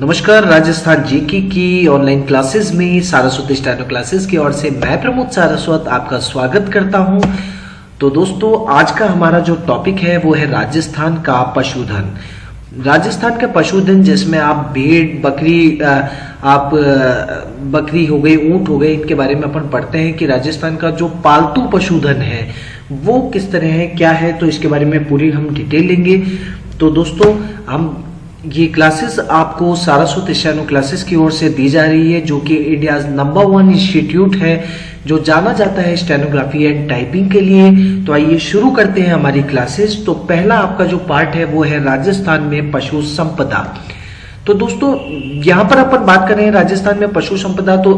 नमस्कार। राजस्थान जीके की online classes में सारस्वत स्टैनो क्लासेस की ओर से मैं प्रमोद सारस्वत आपका स्वागत करता हूं। तो दोस्तों, आज का हमारा जो टॉपिक है वो है राजस्थान का पशुधन। राजस्थान का पशुधन जिसमें आप भेड़ बकरी बकरी हो गई, ऊंट हो गए, इनके बारे में अपन पढ़ते हैं कि राजस्थान का जो पालतू पशुधन है वो किस तरह है, क्या है, तो इसके बारे में पूरी हम डिटेल लेंगे। तो दोस्तों, हम ये क्लासेस आपको सारस्वत स्टैनो क्लासेस की ओर से दी जा रही है, जो कि इंडिया नंबर 1 इंस्टीट्यूट है जो जाना जाता है स्टेनोग्राफी एंड टाइपिंग के लिए। तो आइए शुरू करते हैं हमारी क्लासेस। तो पहला आपका जो पार्ट है वो है राजस्थान में पशु संपदा। तो दोस्तों, यहाँ पर अपन बात कर रहे हैं राजस्थान में पशु संपदा। तो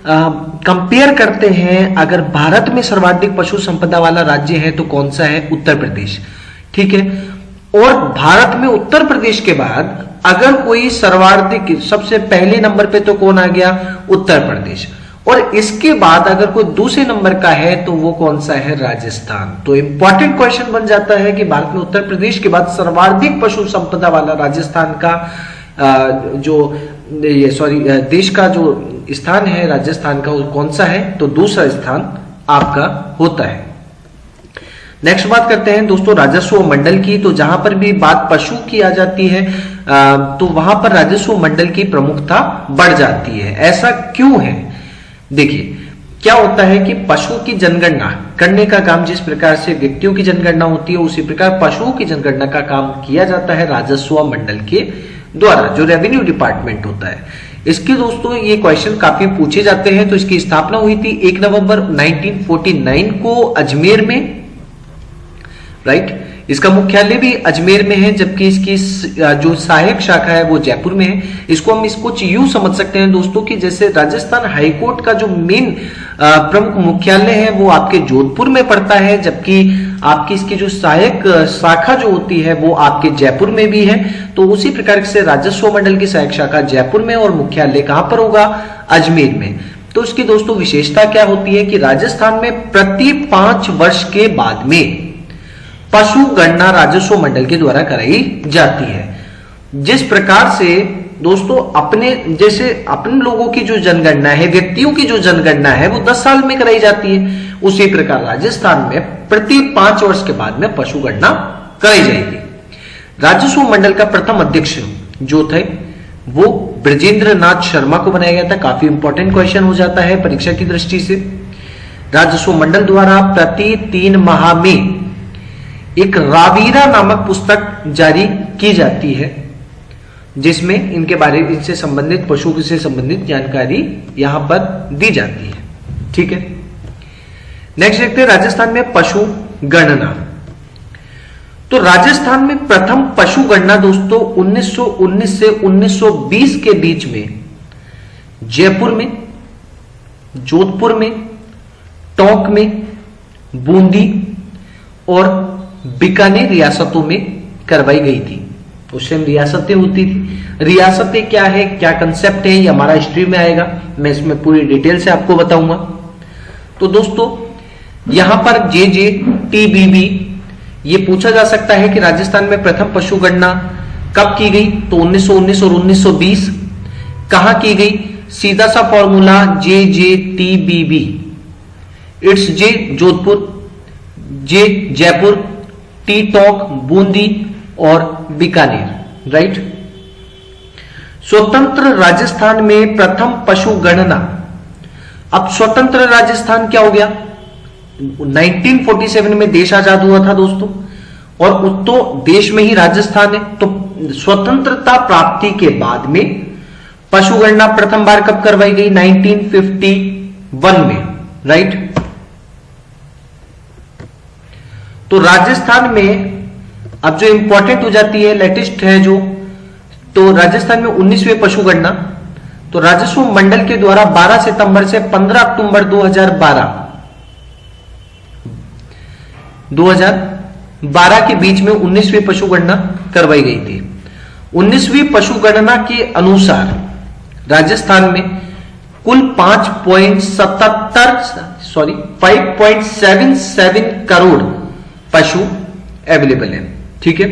कंपेयर करते हैं, अगर भारत में सर्वाधिक पशु संपदा वाला राज्य है तो कौन सा है? उत्तर प्रदेश। ठीक है। और भारत में उत्तर प्रदेश के बाद अगर कोई सर्वाधिक सबसे पहले नंबर पे तो कौन आ गया? उत्तर प्रदेश। और इसके बाद अगर कोई दूसरे नंबर का है तो वो कौन सा है? राजस्थान। तो इंपॉर्टेंट क्वेश्चन बन जाता है कि भारत में उत्तर प्रदेश के बाद सर्वाधिक पशु संपदा वाला राजस्थान का देश का जो स्थान है राजस्थान का, वो कौन सा है? तो दूसरा स्थान आपका होता है। नेक्स्ट बात करते हैं दोस्तों राजस्व मंडल की। तो जहां पर भी बात पशु की आ जाती है तो वहां पर राजस्व मंडल की प्रमुखता बढ़ जाती है। ऐसा क्यों है? देखिए, क्या होता है कि पशु की जनगणना करने का काम जिस प्रकार से व्यक्तियों की जनगणना होती है, उसी प्रकार पशुओं की जनगणना का काम किया जाता है राजस्व मंडल के द्वारा, जो रेवेन्यू डिपार्टमेंट होता है। इसके दोस्तों ये क्वेश्चन काफी पूछे जाते हैं। तो इसकी स्थापना हुई थी 1 नवंबर 1949 को अजमेर में, राइट। इसका मुख्यालय भी अजमेर में है, जबकि इसकी जो सहायक शाखा है वो जयपुर में है। इसको हम कुछ यूं समझ सकते हैं दोस्तों कि जैसे राजस्थान हाईकोर्ट का जो मेन प्रमुख मुख्यालय है वो आपके जोधपुर में पड़ता है, जबकि आपकी इसकी जो सहायक शाखा जो होती है वो आपके जयपुर में भी है। तो उसी प्रकार से राजस्व मंडल की सहायक शाखा जयपुर में और मुख्यालय कहां पर होगा? अजमेर में। तो इसकी दोस्तों विशेषता क्या होती है कि राजस्थान में प्रति 5 वर्ष के बाद में पशु गणना राजस्व मंडल के द्वारा कराई जाती है। जिस प्रकार से दोस्तों अपने लोगों की जो जनगणना है, व्यक्तियों की जो जनगणना है वो 10 साल में कराई जाती है, उसी प्रकार राजस्थान में प्रति 5 वर्ष के बाद में पशु गणना कराई जाएगी। राजस्व मंडल का प्रथम अध्यक्ष जो थे वो ब्रजेंद्र नाथ शर्मा को बनाया गया था। काफी इंपॉर्टेंट क्वेश्चन हो जाता है परीक्षा की दृष्टि से। राजस्व मंडल द्वारा प्रति 3 माह में एक रावीरा नामक पुस्तक जारी की जाती है, जिसमें इनसे संबंधित पशु से संबंधित जानकारी यहां पर दी जाती है। ठीक है। नेक्स्ट देखते हैं राजस्थान में पशु गणना। तो राजस्थान में प्रथम पशु गणना दोस्तों 1919 से 1920 के बीच में जयपुर में, जोधपुर में, टोंक में, बूंदी और बीकानेर रियासतों में करवाई गई थी। उस टाइम रियासतें होती थी। रियासतें क्या है, क्या कंसेप्ट है, ये हमारा हिस्ट्री में आएगा, मैं इसमें पूरी डिटेल से आपको बताऊंगा। तो दोस्तों, यहां पर JJTBB ये पूछा जा सकता है कि राजस्थान में प्रथम पशु गणना कब की गई? तो 1919 और 1920। कहां की गई? सीधा सा formula JJTBB। It's J Jodhpur, J Jaipur, T Tonk, Bundi और बीकानेर, राइट। स्वतंत्र राजस्थान में प्रथम पशु गणना। अब स्वतंत्र राजस्थान क्या हो गया? 1947 में देश आजाद हुआ था दोस्तों, और तो देश में ही राजस्थान है। तो स्वतंत्रता प्राप्ति के बाद में पशु गणना प्रथम बार कब करवाई गई? 1951 में, राइट। तो राजस्थान में अब जो इंपॉर्टेंट हो जाती है, लेटेस्ट है जो, तो राजस्थान में 19वीं पशु गणना तो राजस्व मंडल के द्वारा 12 सितंबर से 15 अक्टूबर 2012 के बीच में 19वीं पशु गणना करवाई गई थी। 19वीं पशु गणना के अनुसार राजस्थान में कुल 5.77 करोड़ पशु अवेलेबल है। ठीक है।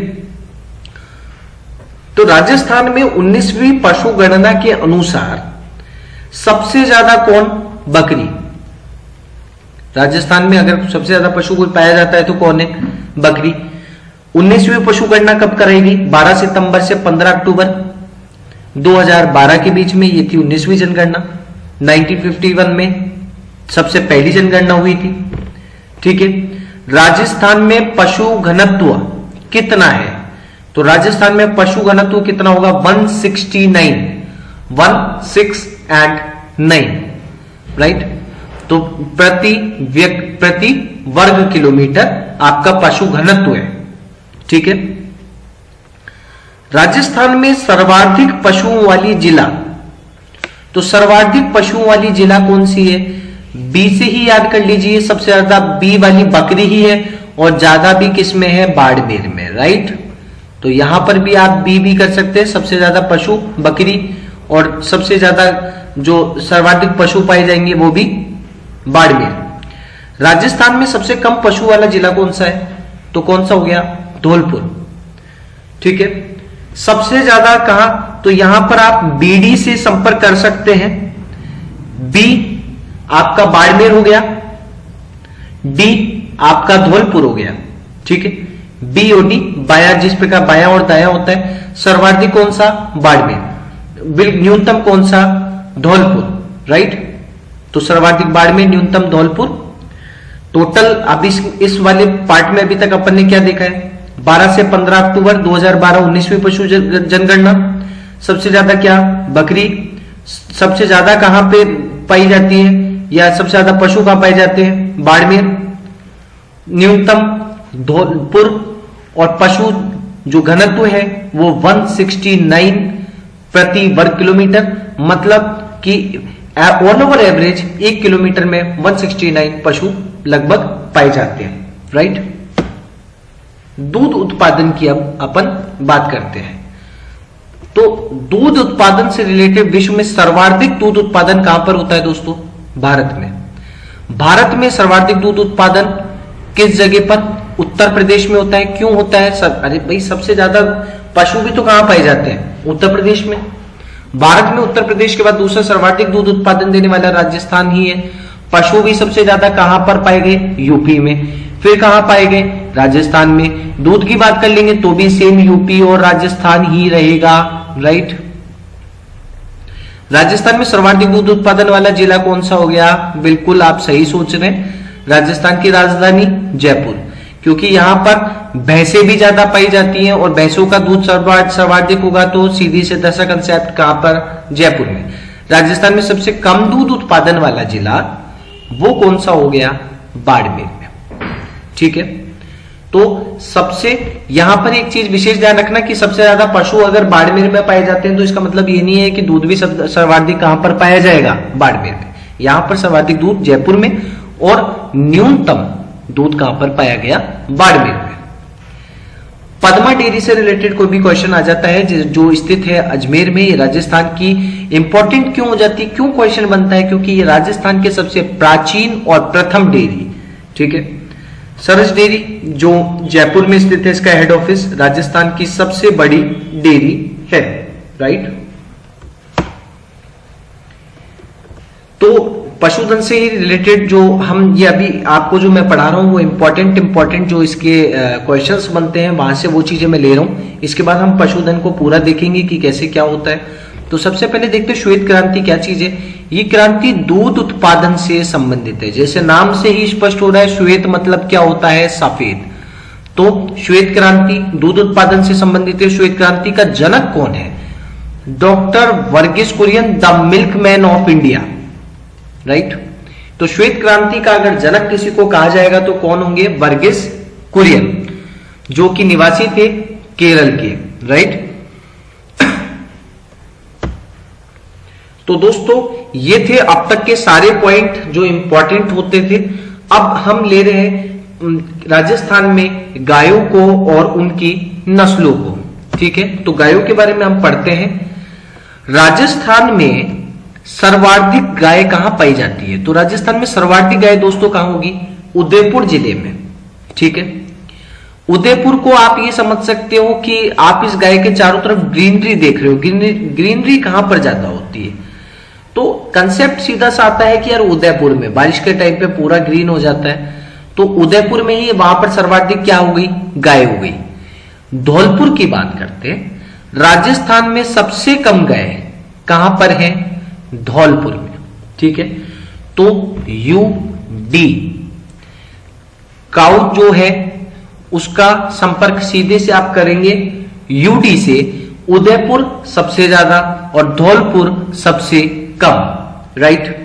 तो राजस्थान में 19वीं पशु गणना के अनुसार सबसे ज्यादा कौन? बकरी। राजस्थान में अगर सबसे ज्यादा पशु कोई पाया जाता है तो कौन है? बकरी। 19वीं पशु गणना कब कराई? 12 सितंबर से 15 अक्टूबर 2012 के बीच में। ये थी 19वीं जनगणना। 1951 में सबसे पहली जनगणना हुई थी। ठीक है। राजस्थान में पशु घनत्व कितना है? तो राजस्थान में पशु घनत्व कितना होगा? 169, 169, राइट। तो प्रति वर्ग किलोमीटर आपका पशु घनत्व है। ठीक है। राजस्थान में सर्वाधिक पशुओं वाली जिला, तो सर्वाधिक पशुओं वाली जिला कौन सी है? बी से ही याद कर लीजिए, सबसे ज्यादा बी वाली बकरी ही है और ज्यादा भी किस में है? बाड़मेर में, राइट। तो यहां पर भी आप बी कर सकते हैं, सबसे ज्यादा पशु बकरी, और सबसे ज्यादा जो सर्वाधिक पशु पाए जाएंगे वो भी बाड़मेर। राजस्थान में सबसे कम पशु वाला जिला कौन सा है? तो कौन सा हो गया? धौलपुर। ठीक है। सबसे ज्यादा कहां? तो यहां पर आप बीडी से संपर्क कर सकते हैं। बी आपका बाड़मेर हो गया, डी आपका धौलपुर हो गया। ठीक है। बी और डी, बाया जिस प्रकार बाया और दाया होता है। सर्वाधिक कौन सा? बाड़मेर। न्यूनतम कौन सा? धौलपुर, राइट। तो सर्वाधिक बाड़मेर, न्यूनतम धौलपुर। टोटल अब इस वाले पार्ट में अभी तक अपन ने क्या देखा है? 12 से 15 अक्टूबर 2012 19वीं पशु जनगणना। सबसे ज्यादा क्या? बकरी। सबसे ज्यादा कहां पे पाई जाती है, या सबसे ज्यादा पशु कहां पाए जाते हैं? बाड़मेर। न्यूनतम धौलपुर, और पशु जो घनत्व है वो 169 प्रति वर्ग किलोमीटर, मतलब कि ऑल ओवर एवरेज 1 किलोमीटर में 169 पशु लगभग पाए जाते हैं, राइट। दूध उत्पादन की अब अपन बात करते हैं। तो दूध उत्पादन से रिलेटेड विश्व में सर्वाधिक दूध उत्पादन कहां पर होता है दोस्तों? भारत में। भारत में सर्वाधिक दूध उत्पादन किस जगह पर? उत्तर प्रदेश में होता है। क्यों होता है? अरे भाई, सबसे ज्यादा पशु भी तो कहां पाए जाते हैं? उत्तर प्रदेश में। भारत में उत्तर प्रदेश के बाद दूसरा सर्वाधिक दूध उत्पादन देने वाला राजस्थान ही है। पशु भी सबसे ज्यादा कहां पर पाए गए? यूपी में। फिर कहां पाए गए? राजस्थान में। दूध की बात कर लेंगे तो भी सेम यूपी और राजस्थान ही रहेगा, राइट। राजस्थान में सर्वाधिक दूध उत्पादन वाला जिला कौन सा हो गया? बिल्कुल आप सही सोच रहे हैं, राजस्थान की राजधानी जयपुर, क्योंकि यहां पर भैंसें भी ज्यादा पाई जाती हैं और भैंसों का दूध सर्वाधिक होगा, तो सीधी से दसा कंसेप्ट कहां पर? जयपुर में। राजस्थान में सबसे कम दूध उत्पादन वाला जिला वो कौन सा हो गया? बाड़मेर में। ठीक है। तो सबसे यहां पर एक चीज विशेष ध्यान रखना कि सबसे ज्यादा पशु अगर बाड़मेर में पाए जाते हैं तो इसका मतलब ये नहीं है कि दूध भी सर्वाधिक कहां पर पाया जाएगा? बाड़मेर में। यहां पर सर्वाधिक दूध जयपुर में, और न्यूनतम दूध कहां पर पाया गया? बाड़मेर में। पद्मा डेयरी से रिलेटेड कोई भी क्वेश्चन आ जाता है जो स्थित है अजमेर में, ये राजस्थान की इंपॉर्टेंट क्यों हो जाती है? क्यों क्वेश्चन बनता है? क्योंकि ये राजस्थान के सबसे प्राचीन और प्रथम डेयरी, ठीक है। सरस डेयरी जो जयपुर में स्थित है, इसका हेड ऑफिस राजस्थान की सबसे बड़ी डेयरी है, राइट। तो पशुधन से ही रिलेटेड जो हम ये अभी आपको जो मैं पढ़ा रहा हूं वो इंपॉर्टेंट जो इसके क्वेश्चंस बनते हैं वहां से वो चीजें मैं ले रहा हूं। इसके बाद हम पशुधन को पूरा देखेंगे कि कैसे क्या होता है। तो सबसे पहले देखते हैं श्वेत क्रांति क्या चीज है। ये क्रांति दूध उत्पादन से संबंधित है। जैसे नाम से ही स्पष्ट हो रहा है, श्वेत मतलब क्या होता है? सफेद। तो श्वेत क्रांति दूध उत्पादन से संबंधित है। श्वेत क्रांति का जनक कौन है? Doctor Verghese Kurien, the milkman of India, right. तो श्वेत क्रांति का अगर जनक किसी को कहा जाएगा तो कौन होंगे? वर्गीस कुरियन, जो कि निवासी थे केरल के, राइट। तो दोस्तों ये थे अब तक के सारे पॉइंट जो इंपॉर्टेंट होते थे। अब हम ले रहे हैं राजस्थान में गायों को और उनकी नस्लों को, ठीक है। तो गायों के बारे में हम पढ़ते हैं। राजस्थान में सर्वाधिक गाय कहां पाई जाती है? तो राजस्थान में सर्वाधिक गाय दोस्तों कहां होगी? उदयपुर जिले में, ठीक है। उदयपुर को आप ये समझ सकते हो कि आप इस गाय के चारों तरफ ग्रीनरी देख रहे हो। ग्रीनरी कहां पर ज्यादा होती है? तो कंसेप्ट सीधा सा आता है कि यार उदयपुर में बारिश के टाइम पे पूरा ग्रीन हो जाता है, तो उदयपुर में ही वहां पर सर्वाधिक क्या हो गई? गाय हो गई। धौलपुर की बात करते हैं, राजस्थान में सबसे कम गाय कहां पर है? धौलपुर में। ठीक है, तो UD काउ जो है उसका संपर्क सीधे से आप करेंगे UD से। उदयपुर सबसे ज्यादा और धौलपुर सबसे कम, राइट।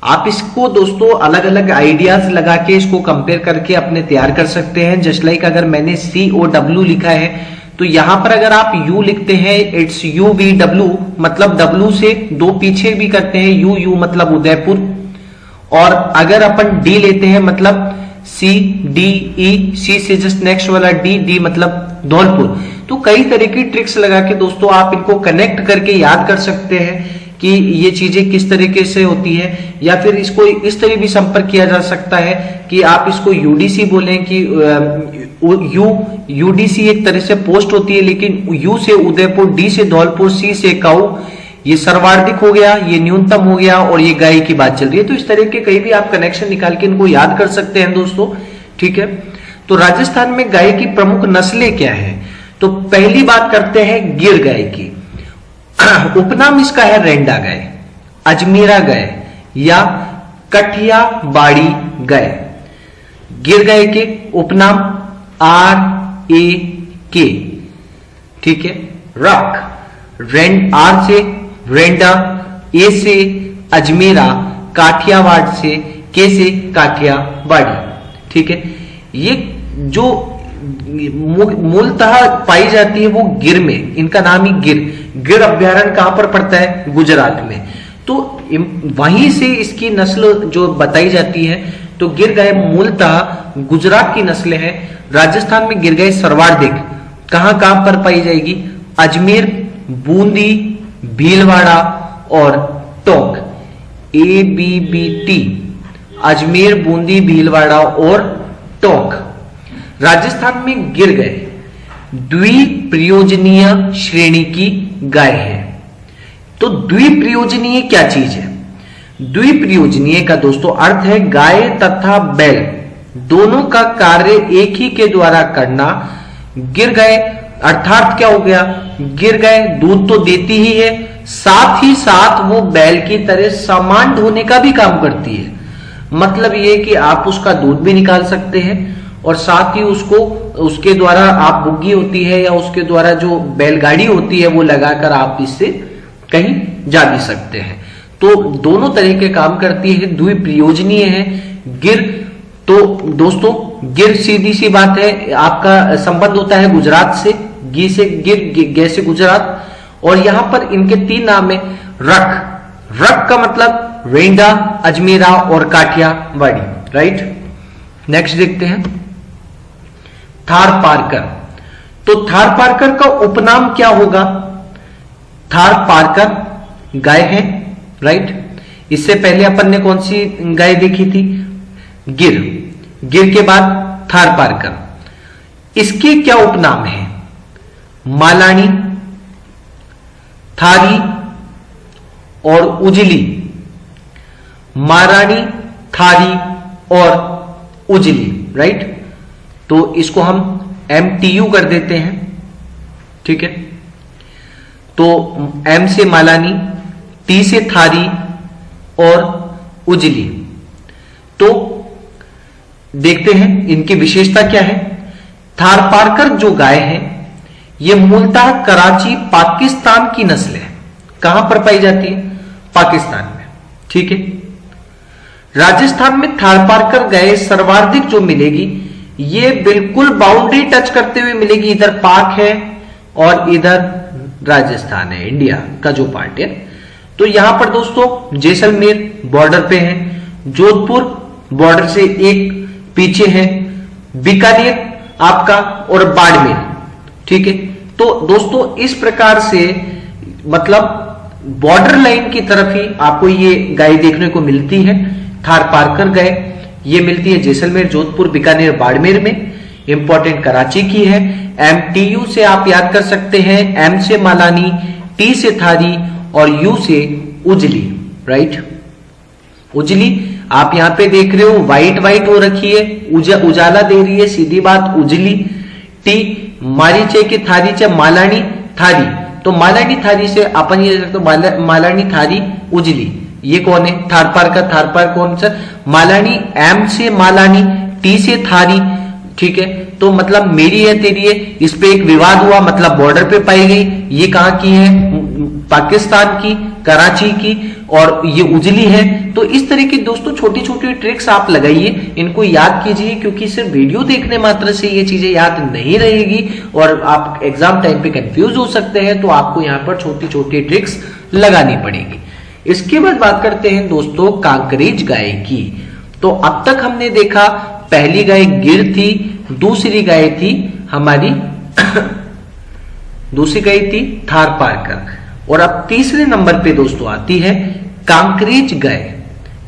आप इसको दोस्तों अलग अलग आइडियाज लगा के इसको कंपेयर करके अपने तैयार कर सकते हैं। जस्ट लाइक अगर मैंने COW लिखा है तो यहां पर अगर आप U लिखते हैं इट्स UVW, मतलब W से दो पीछे भी करते हैं U मतलब उदयपुर, और अगर अपन D लेते हैं मतलब CDE, C से जस्ट नेक्स्ट वाला D मतलब धौलपुर। तो कई तरह की ट्रिक्स लगा के दोस्तों आप इनको कनेक्ट करके याद कर सकते हैं कि ये चीजें किस तरीके से होती है, या फिर इसको इस तरह भी संपर्क किया जा सकता है कि आप इसको UDC बोलें कि UDC एक तरह से पोस्ट होती है, लेकिन U से उदयपुर, D से धौलपुर, C से काऊ, ये सर्वाधिक हो गया, ये न्यूनतम हो गया, और ये गाय की बात चल रही है। तो इस तरह के कई भी आप कनेक्शन निकाल के इनको याद कर सकते हैं दोस्तों। ठीक है, तो राजस्थान में गाय की प्रमुख नस्लें क्या है? तो पहली बात करते हैं गिर गाय की। उपनाम इसका है रेंडा गाय, अजमेरा गाय या कठियावाड़ी गाय। गिर गाय के उपनाम RAK। ठीक है, रक, R से रेंडा, A से अजमेरा, काठियावाड़ से, K से काठियावाड़ी। ठीक है, ये जो मूलतः पाई जाती है वो गिर में, इनका नाम ही गिर अभ्यारण्य कहां पर पड़ता है? गुजरात में। तो वहीं से इसकी नस्ल जो बताई जाती है, तो गिर गाय मूलतः गुजरात की नस्ल है। राजस्थान में गिर गाय सर्वाधिक कहां कहां पर पाई जाएगी? अजमेर, बूंदी, भीलवाड़ा और टोंक। ABBT, अजमेर, बूंदी, भीलवाड़ा और टोंक। राजस्थान में गिर गाय द्विप्रयोजनीय श्रेणी की गाय है। तो द्विप्रयोजनीय क्या चीज है? द्विप्रयोजनीय का दोस्तों अर्थ है गाय तथा बैल दोनों का कार्य एक ही के द्वारा करना। गिर गाय अर्थात क्या हो गया? गिर गाय दूध तो देती ही है, साथ ही साथ वो बैल की तरह सामान ढोने का भी काम करती है। मतलब ये कि आप उसका दूध भी निकाल सकते हैं और साथ ही उसको, उसके द्वारा आप बुग्गी होती है या उसके द्वारा जो बैलगाड़ी होती है वो लगाकर आप इससे कहीं जा भी सकते हैं। तो दोनों तरह के काम करती है, द्विप्रयोजनीय है गिर। तो दोस्तों गिर सीधी सी बात है, आपका संबंध होता है गुजरात से, गी से गिर, गे से गुजरात। और यहां पर इनके 3 नाम है। रक का मतलब रेंडा, अजमेरा और काठियावाड़ी, राइट। नेक्स्ट देखते हैं थारपारकर। तो थारपारकर का उपनाम क्या होगा? थारपारकर गाय है, राइट। इससे पहले अपन ने कौन सी गाय देखी थी? गिर के बाद थारपारकर। इसके क्या उपनाम है? मालानी, थारी और उजली। मारानी, थारी और उजली, राइट। तो इसको हम MTU कर देते हैं, ठीक है। तो M से मालानी, T से थारी और उजली। तो देखते हैं इनकी विशेषता क्या है। थारपारकर जो गाय है ये मूलतः कराची, पाकिस्तान की नस्ल है। कहां पर पाई जाती है? पाकिस्तान में, ठीक है। राजस्थान में थारपारकर गाय सर्वाधिक जो मिलेगी ये बिल्कुल बाउंड्री टच करते हुए मिलेगी। इधर पाक है और इधर राजस्थान है, इंडिया का जो पार्ट है। तो यहां पर दोस्तों जैसलमेर बॉर्डर पे है, जोधपुर बॉर्डर से एक पीछे है, बीकानेर आपका और बाड़मेर, ठीक है। तो दोस्तों इस प्रकार से मतलब बॉर्डर लाइन की तरफ ही आपको ये गाय देखने को मिलती है, थारपारकर गाय। ये मिलती है जैसलमेर, जोधपुर, बीकानेर, बाड़मेर में। इंपॉर्टेंट कराची की है। MTU से आप याद कर सकते हैं, M से मालानी, T से थारी और U से उजली, राइट। उजली आप यहां पे देख रहे हो व्हाइट व्हाइट हो रखी है, उजाला दे रही है, सीधी बात उजली। टी मारीचे की थारी चे मालानी थारी, तो मालानी थारी से अपन ये तो मालानी थारी उजली, ये कौन है? थारपार का। थारपार कौन सा? मालानी। M से मालानी, T से थारी, ठीक है। तो मतलब मेरी है तेरी है, इस पे एक विवाद हुआ, मतलब बॉर्डर पे पाई गई। ये कहां की है? पाकिस्तान की, कराची की, और ये उजली है। तो इस तरह की दोस्तों छोटी छोटी ट्रिक्स आप लगाइए, इनको याद कीजिए, क्योंकि सिर्फ वीडियो देखने मात्र से ये चीजें याद नहीं रहेगी और आप एग्जाम टाइम पे कंफ्यूज हो सकते हैं। तो आपको यहाँ पर छोटी छोटी ट्रिक्स लगानी पड़ेगी। इसके बाद बात करते हैं दोस्तों कांकरेज गाय की। तो अब तक हमने देखा पहली गाय गिर थी, दूसरी गाय थी हमारी दूसरी गाय थी थारपारकर, और अब तीसरे नंबर पे दोस्तों आती है कांकरेज गाय,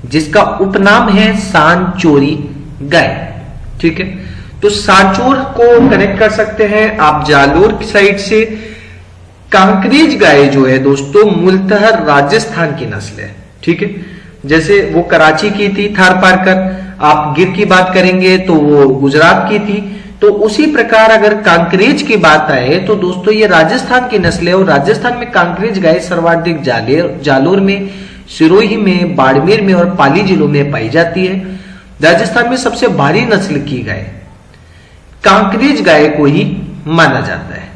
जिसका उपनाम है सांचोरी गाय, ठीक है। तो सांचोर को कनेक्ट कर सकते हैं आप जालोर की साइड से। कांकरेज गाय जो है दोस्तों मूलतः राजस्थान की नस्ल है, ठीक है। जैसे वो कराची की थी थारपारकर, आप गिर की बात करेंगे तो वो गुजरात की थी। तो उसी प्रकार अगर कांकरेज की बात आए तो दोस्तों ये राजस्थान की नस्ल है, और राजस्थान में कांकरेज गाय सर्वाधिक जालोर में, सिरोही में, बाड़मेर में और पाली जिलों में पाई जाती है। राजस्थान में सबसे भारी नस्ल की गाय कांकरेज गाय को ही माना जाता है।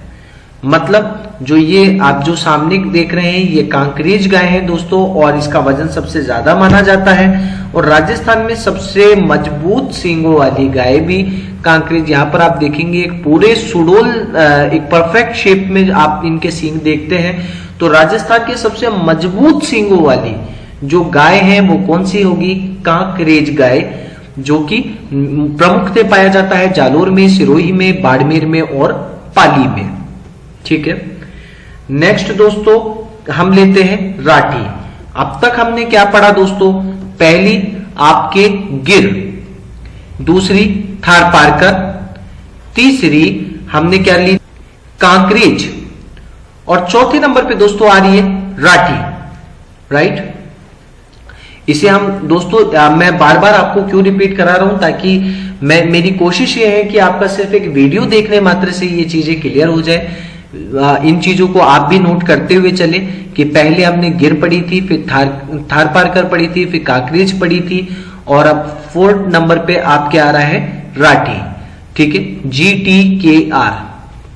मतलब जो ये आप जो सामने देख रहे हैं ये कांकरेज गाय है दोस्तों, और इसका वजन सबसे ज्यादा माना जाता है। और राजस्थान में सबसे मजबूत सींगों वाली गाय भी कांकरेज। यहाँ पर आप देखेंगे एक पूरे सुडोल, एक परफेक्ट शेप में आप इनके सींग देखते हैं। तो राजस्थान की सबसे मजबूत सींगों वाली जो गाय है वो कौन सी होगी? कांकरेज गाय, जो कि प्रमुखतः पाया जाता है जालोर में, सिरोही में, बाड़मेर में और पाली में, ठीक है। नेक्स्ट दोस्तों हम लेते हैं राठी। अब तक हमने क्या पढ़ा दोस्तों? पहली आपके गिर, दूसरी थारपारकर, तीसरी हमने क्या ली? कांकरेज, और चौथे नंबर पे दोस्तों आ रही है राठी, राइट। इसे हम दोस्तों मैं बार बार आपको क्यों रिपीट करा रहा हूं, ताकि मेरी कोशिश ये है कि आपका सिर्फ एक वीडियो देखने मात्र से ये चीजें क्लियर हो जाए। इन चीजों को आप भी नोट करते हुए चले कि पहले हमने गिर पढ़ी थी, फिर थारपारकर पढ़ी थी, फिर कांकरेज पढ़ी थी, और अब 4th नंबर पे आपके आ रहा है राठी, ठीक है, GTKR।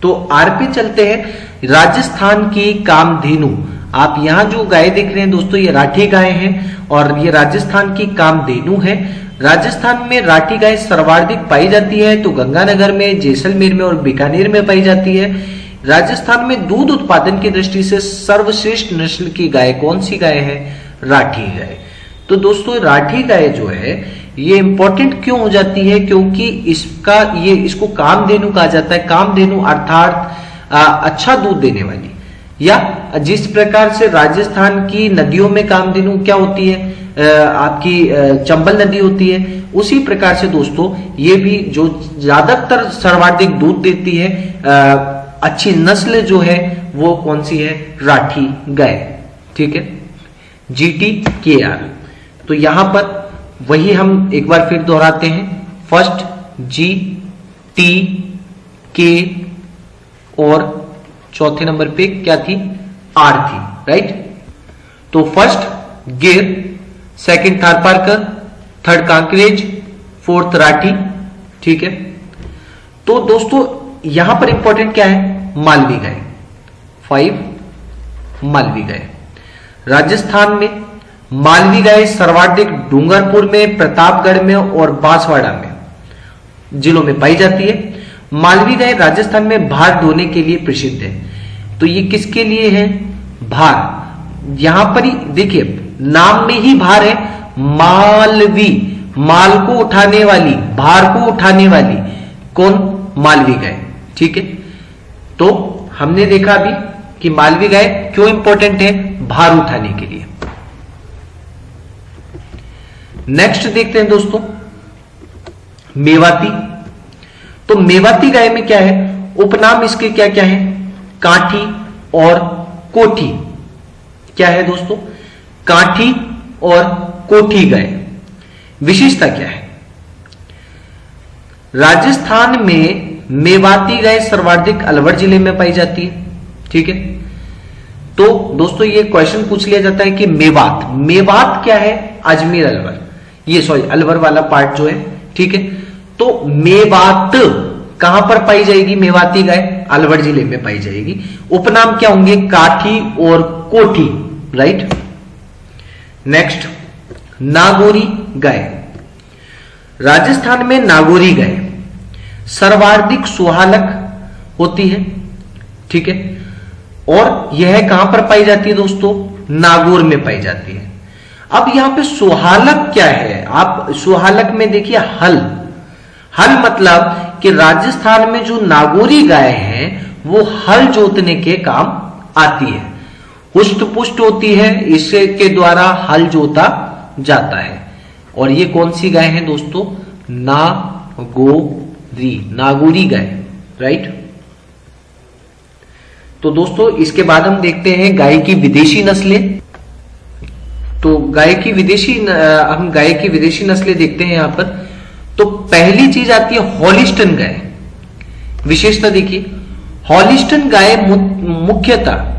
तो आर पे चलते हैं। राजस्थान की कामधेनु, आप यहां जो गाय देख रहे हैं दोस्तों ये राठी गाय है, और ये राजस्थान की कामधेनु है। राजस्थान में राठी गाय सर्वाधिक पाई जाती है, तो गंगानगर में, जैसलमेर में और बीकानेर में पाई जाती है। राजस्थान में दूध उत्पादन की दृष्टि से सर्वश्रेष्ठ नस्ल की गाय कौन सी गाय है? राठी गाय। तो दोस्तों राठी गाय जो है ये इंपॉर्टेंट क्यों हो जाती है? क्योंकि इसको कामधेनु कहा जाता है। कामधेनु अर्थात अच्छा दूध देने वाली, या जिस प्रकार से राजस्थान की नदियों में कामधेनु क्या होती है? आपकी चंबल नदी होती है। उसी प्रकार से दोस्तों ये भी जो ज्यादातर सर्वाधिक दूध देती है, अच्छी नस्ल जो है वो कौन सी है? राठी गाय, ठीक है, GTKR। तो यहां पर वही हम एक बार फिर दोहराते हैं। फर्स्ट GTK और चौथे नंबर पे क्या थी? R थी, राइट। तो फर्स्ट गिर, second Tharparkar, third Kankrej, fourth Rathi, ठीक है। तो दोस्तों यहां पर इंपॉर्टेंट क्या है? मालवी गाय। 5 मालवी गाय। राजस्थान में मालवी गाय सर्वाधिक डूंगरपुर में, प्रतापगढ़ में और बांसवाड़ा में जिलों में पाई जाती है। मालवी गाय राजस्थान में भार ढोने के लिए प्रसिद्ध है। तो ये किसके लिए है? भार। यहां पर ही देखिए नाम में ही भार है। मालवी, माल को उठाने वाली, भार को उठाने वाली कौन? मालवी गाय, ठीक है। तो हमने देखा अभी कि मालवी गाय क्यों इंपॉर्टेंट है? भार उठाने के लिए। नेक्स्ट देखते हैं दोस्तों मेवाती। तो मेवाती गाय में क्या है, उपनाम इसके क्या क्या है, काठी और कोठी। क्या है दोस्तों, काठी और कोठी गाय। विशेषता क्या है, राजस्थान में मेवाती गाय सर्वाधिक अलवर जिले में पाई जाती है। ठीक है, तो दोस्तों ये क्वेश्चन पूछ लिया जाता है कि मेवात, मेवात क्या है, अजमेर अलवर, ये सॉरी अलवर वाला पार्ट जो है। ठीक है, तो मेवात कहां पर पाई जाएगी, मेवाती गाय अलवर जिले में पाई जाएगी। उपनाम क्या होंगे, काठी और कोठी। राइट। नेक्स्ट, नागौरी गाय। राजस्थान में नागौरी गाय सर्वाधिक सुहालक होती है। ठीक है, और यह कहां पर पाई जाती है दोस्तों, नागौर में पाई जाती है। अब यहां पे सुहालक क्या है, आप सुहालक में देखिए हल, हल मतलब कि राजस्थान में जो नागौरी गाय है वो हल जोतने के काम आती है, हुष्ट पुष्ट होती है, इसके के द्वारा हल जोता जाता है। और ये कौन सी गाय है दोस्तों, नागौरी, नागौरी गाय। राइट। तो दोस्तों इसके बाद हम देखते हैं गाय की विदेशी नस्लें। तो गाय की विदेशी हम गाय की विदेशी नस्लें देखते हैं यहां पर। तो पहली चीज आती है हॉलिस्टन गाय। विशेषता देखिए, हॉलिस्टन गाय मुख्यतः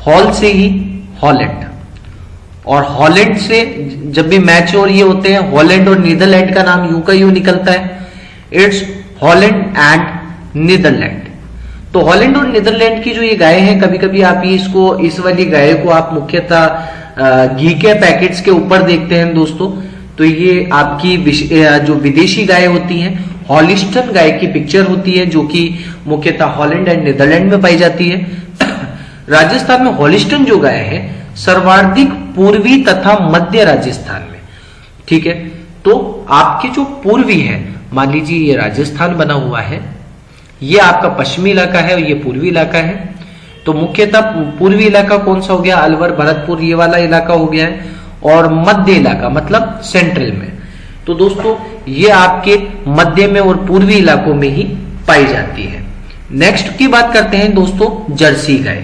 हॉल से ही हॉलैंड, और हॉलैंड से जब भी मैच और ये होते हैं, हॉलैंड और नीदरलैंड का नाम यूं का यूं निकलता है, इट्स हॉलैंड एंड नीदरलैंड। तो हॉलैंड और नीदरलैंड की जो ये गाय है, कभी कभी आप ये इसको, इस वाली गाय को आप मुख्यतः घी के पैकेट्स के ऊपर देखते हैं दोस्तों। तो ये आपकी जो विदेशी गाय होती हैं, हॉलिस्टन गाय की पिक्चर होती है, जो कि मुख्यतः हॉलैंड एंड नीदरलैंड में पाई जाती है। राजस्थान में हॉलिस्टन जो गाय है सर्वाधिक पूर्वी तथा मध्य राजस्थान में। ठीक है, तो आपके जो पूर्वी है, मान लीजिए ये राजस्थान बना हुआ है, ये आपका पश्चिमी इलाका है और ये पूर्वी इलाका है। तो मुख्यतः पूर्वी इलाका कौन सा हो गया, अलवर, भरतपुर, ये वाला इलाका हो गया है, और मध्य इलाका मतलब सेंट्रल में। तो दोस्तों ये आपके मध्य में और पूर्वी इलाकों में ही पाई जाती है। नेक्स्ट की बात करते हैं दोस्तों, जर्सी गाय।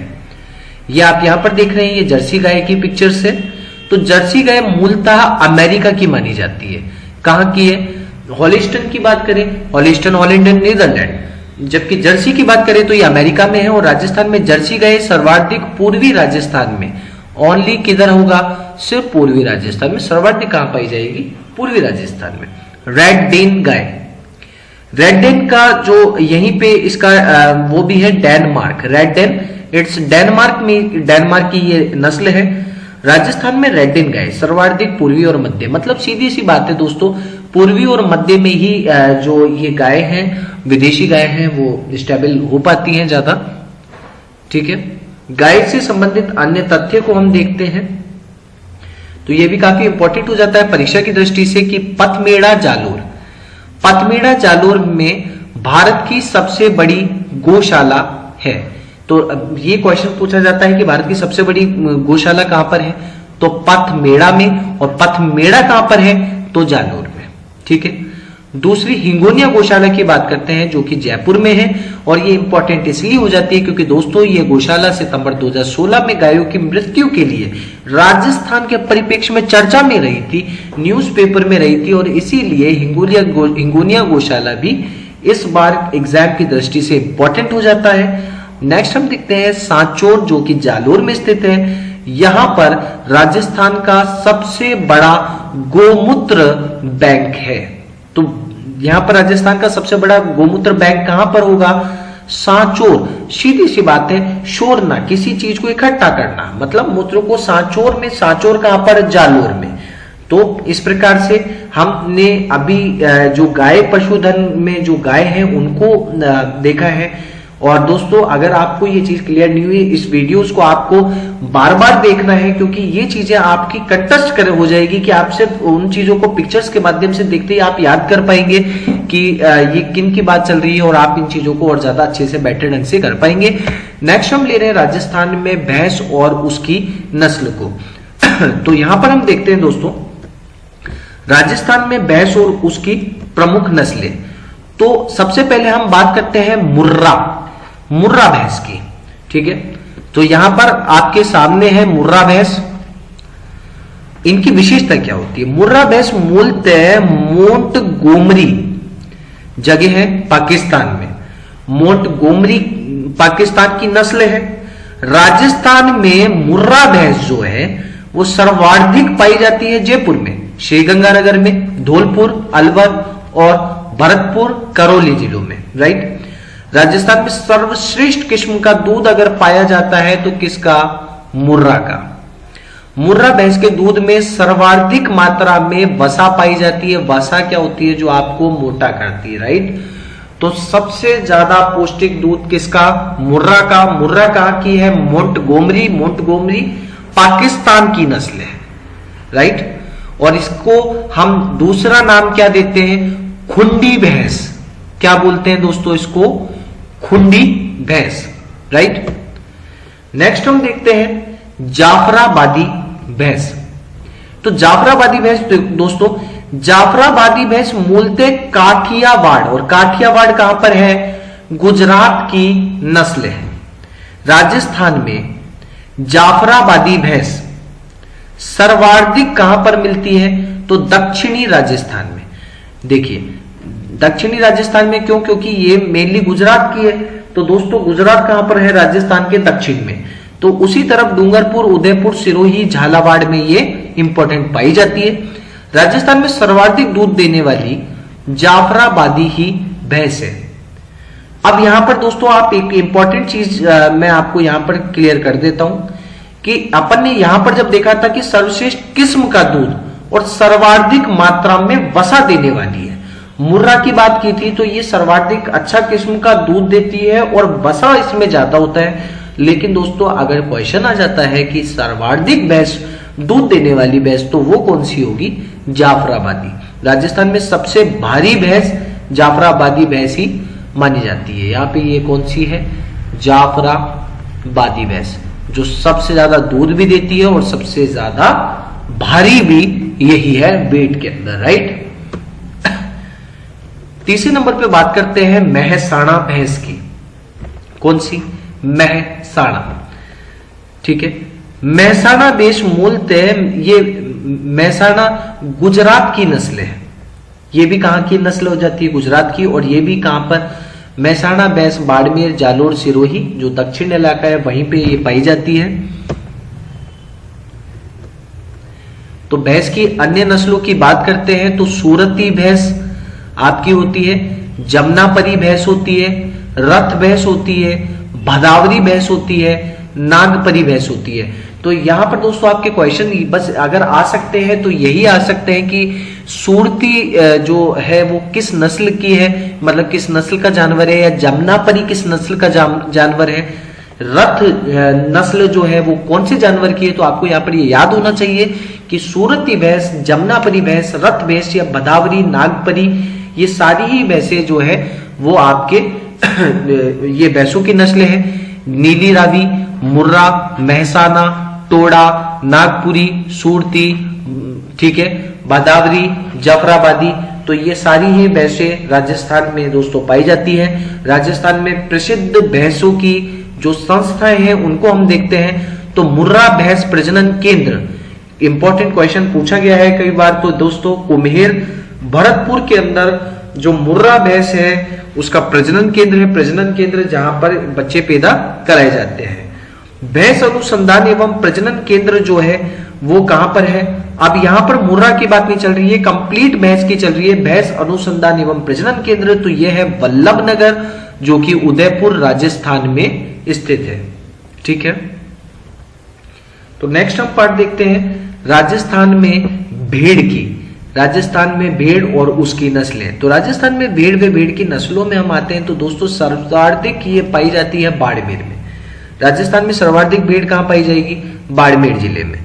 ये आप यहां पर देख रहे हैं, ये जर्सी गाय की पिक्चर से। तो जर्सी गाय मूलतः अमेरिका की मानी जाती है। कहां की है, हॉलिस्टन की बात करें, हॉलिस्टन हॉलैंड एंड नीदरलैंड, जबकि जर्सी की बात करें तो ये अमेरिका में है। और राजस्थान में जर्सी गाय सर्वाधिक पूर्वी राजस्थान में, ओनली किधर होगा, सिर्फ पूर्वी राजस्थान में। सर्वाधिक कहां पाई जाएगी, पूर्वी राजस्थान में। रेड डेन गाय, रेड डेन का जो यहीं पे इसका वो भी है Denmark, red Dane, it's Denmark में, डेनमार्क की ये नस्ल है। राजस्थान में रेड डेन गाय सर्वाधिक पूर्वी और मध्य, मतलब सीधी सी बात है दोस्तों, पूर्वी और मध्य में ही जो ये गाय हैं, विदेशी गाय हैं, वो स्टेबल हो पाती हैं ज्यादा। ठीक है, गाय से संबंधित अन्य तथ्य को हम देखते हैं। तो ये भी काफी इंपॉर्टेंट हो जाता है परीक्षा की दृष्टि से कि पथमेड़ा जालोर, पथमेड़ा जालोर में भारत की सबसे बड़ी गौशाला है। तो ये क्वेश्चन पूछा जाता है कि भारत की सबसे बड़ी गौशाला कहां पर है, तो पथमेड़ा में, और पथमेड़ा कहां पर है, तो जालोर में। ठीक है, दूसरी हिंगोनिया गौशाला की बात करते हैं जो कि जयपुर में है, और ये इंपॉर्टेंट इसलिए हो जाती है क्योंकि दोस्तों ये गौशाला सितंबर 2016 में गायों की मृत्यु के लिए राजस्थान के परिप्रेक्ष्य में चर्चा में रही थी, न्यूज़पेपर में रही थी, और इसीलिए हिंगोनिया गौशाला भी इस बार एग्जाम की दृष्टि से इंपॉर्टेंट हो जाता है। नेक्स्ट हम देखते हैं सांचौर जो कि जालोर में स्थित है। यहां पर राजस्थान का सबसे बड़ा गोमूत्र बैंक है। तो यहां पर राजस्थान का सबसे बड़ा गोमूत्र बैंक कहां पर होगा, सांचौर। सीधी सी बात है, शोरना, किसी चीज को इकट्ठा करना, मतलब मूत्र को सांचौर में, सांचौर कहां पर, जालोर में। तो इस प्रकार से हमने अभी जो गाय पशुधन में जो गाय है उनको देखा है। और दोस्तों अगर आपको ये चीज क्लियर नहीं हुई, इस वीडियोस को आपको बार बार देखना है, क्योंकि ये चीजें आपकी कंटस्ट कर हो जाएगी कि आप सिर्फ उन चीजों को पिक्चर्स के माध्यम से देखते ही आप याद कर पाएंगे कि ये किन की बात चल रही है, और आप इन चीजों को और ज्यादा अच्छे से बेटर ढंग से कर पाएंगे। नेक्स्ट हम ले रहे हैं राजस्थान में भैंस और उसकी नस्ल को। तो यहां पर हम देखते हैं दोस्तों, राजस्थान में भैंस और उसकी प्रमुख नस्लें, तो सबसे पहले हम बात करते हैं मुर्रा भैंस की। ठीक है, तो यहां पर आपके सामने है मुर्रा भैंस। इनकी विशेषता क्या होती है? मुर्रा भैंस मूलतः मोंटगोमरी जगह है पाकिस्तान में, मोंटगोमरी पाकिस्तान की नस्ल है। राजस्थान में मुर्रा भैंस जो है वो सर्वाधिक पाई जाती है जयपुर में, श्रीगंगानगर में, धौलपुर, अलवर और भरतपुर, करौली जिलों में। राइट, राजस्थान में सर्वश्रेष्ठ किस्म का दूध अगर पाया जाता है तो किसका? मुर्रा का। मुर्रा भैंस के दूध में सर्वाधिक मात्रा में वसा पाई जाती है। वसा क्या होती है? जो आपको मोटा करती है। राइट, तो सबसे ज्यादा पौष्टिक दूध किसका? मुर्रा का। मुर्रा कहां की है? मोंटगोमरी पाकिस्तान की नस्ल है। राइट, और इसको हम दूसरा नाम क्या देते हैं? खुंडी भैंस। क्या बोलते हैं दोस्तों इसको? खुंडी भैंस। राइट, नेक्स्ट हम देखते हैं जाफराबादी भैंस। तो जाफराबादी भैंस दोस्तों, जाफराबादी भैंस मूलतः काठियावाड़, और काठियावाड़ कहां पर है? गुजरात की नस्ल है। राजस्थान में जाफराबादी भैंस सर्वाधिक कहां पर मिलती है? तो दक्षिणी राजस्थान में। देखिए, दक्षिणी राजस्थान में क्यों? क्योंकि ये मेनली गुजरात की है। तो दोस्तों गुजरात कहां पर है? राजस्थान के दक्षिण में। तो उसी तरफ डूंगरपुर, उदयपुर, सिरोही, झालावाड़ में ये इंपॉर्टेंट पाई जाती है। राजस्थान में सर्वाधिक दूध देने वाली जाफराबादी ही भैंस है। अब यहां पर दोस्तों आप एक इंपॉर्टेंट चीज मैं आपको यहां पर क्लियर कर देता हूं कि अपन ने यहां पर जब देखा था कि सर्वश्रेष्ठ किस्म का दूध और सर्वाधिक मात्रा में वसा देने वाली है, मुर्रा की बात की थी, तो ये सर्वाधिक अच्छा किस्म का दूध देती है और वसा इसमें ज्यादा होता है। लेकिन दोस्तों अगर क्वेश्चन आ जाता है कि सर्वाधिक भैंस दूध देने वाली भैंस, तो वो कौन सी होगी? जाफराबादी। राजस्थान में सबसे भारी भैंस जाफराबादी भैंस ही मानी जाती है। यहाँ पे ये कौन सी है? जाफराबादी भैंस, जो सबसे ज्यादा दूध भी देती है और सबसे ज्यादा भारी भी यही है वेट के अंदर। राइट, तीसरे नंबर पे बात करते हैं मेहसाणा भैंस की। कौन सी? मेहसाणा। ठीक है, मेहसाणा भैंस मूलतः ये मेहसाणा गुजरात की नस्ल है। ये भी कहां की नस्ल हो जाती है? गुजरात की। और ये भी कहां पर? मेहसाणा भैंस बाड़मेर, जालोर, सिरोही जो दक्षिण इलाका है वहीं पे ये पाई जाती है। तो भैंस की अन्य नस्लों की बात करते हैं तो सूरती भैंस आपकी होती है, जमनापरी भैंस होती है, रथ भैंस होती है, भदावरी भैंस होती है, नागपरी भैंस होती है। तो यहां पर दोस्तों आपके क्वेश्चन बस अगर आ सकते हैं तो यही आ सकते हैं कि सूरती जो है वो किस नस्ल की है, मतलब किस नस्ल का जानवर है, या जमनापरी किस नस्ल का जानवर है, रथ नस्ल जो है वो कौन से जानवर की है। तो आपको यहाँ पर ये याद होना चाहिए कि सूरती भैंस, जमनापरी भैंस, रथ भैंस या भदावरी, नागपरी, ये सारी ही भैंसें जो है वो आपके ये भैंसों की नस्लें हैं। नीली रावी, मुर्रा, मेहसाना, टोड़ा, नागपुरी, सूरती, ठीक है, भदावरी, जाफराबादी, तो ये सारी ही भैंसें राजस्थान में दोस्तों पाई जाती है। राजस्थान में प्रसिद्ध भैंसों की जो संस्थाएं हैं उनको हम देखते हैं। तो मुर्रा भैंस प्रजनन केंद्र, इंपॉर्टेंट क्वेश्चन पूछा गया है कई बार। तो दोस्तों कुम्हेर, भरतपुर के अंदर जो मुर्रा भैंस है उसका प्रजनन केंद्र है, प्रजनन केंद्र जहां पर बच्चे पैदा कराए जाते हैं। भैंस अनुसंधान एवं प्रजनन केंद्र जो है वो कहां पर है? अब यहां पर मुर्रा की बात नहीं चल रही है, कंप्लीट भैंस की चल रही है। भैंस अनुसंधान एवं प्रजनन केंद्र तो यह है वल्लभनगर, जो कि उदयपुर राजस्थान में स्थित है। ठीक है, तो नेक्स्ट हम पार्ट देखते हैं राजस्थान में भेड़ की। राजस्थान में भेड़ और उसकी नस्लें। तो राजस्थान में भेड़ व भेड़ की नस्लों में हम आते हैं तो दोस्तों सर्वाधिक ये पाई जाती है बाड़मेर में। राजस्थान में सर्वाधिक भेड़ कहां पाई जाएगी? बाड़मेर जिले में।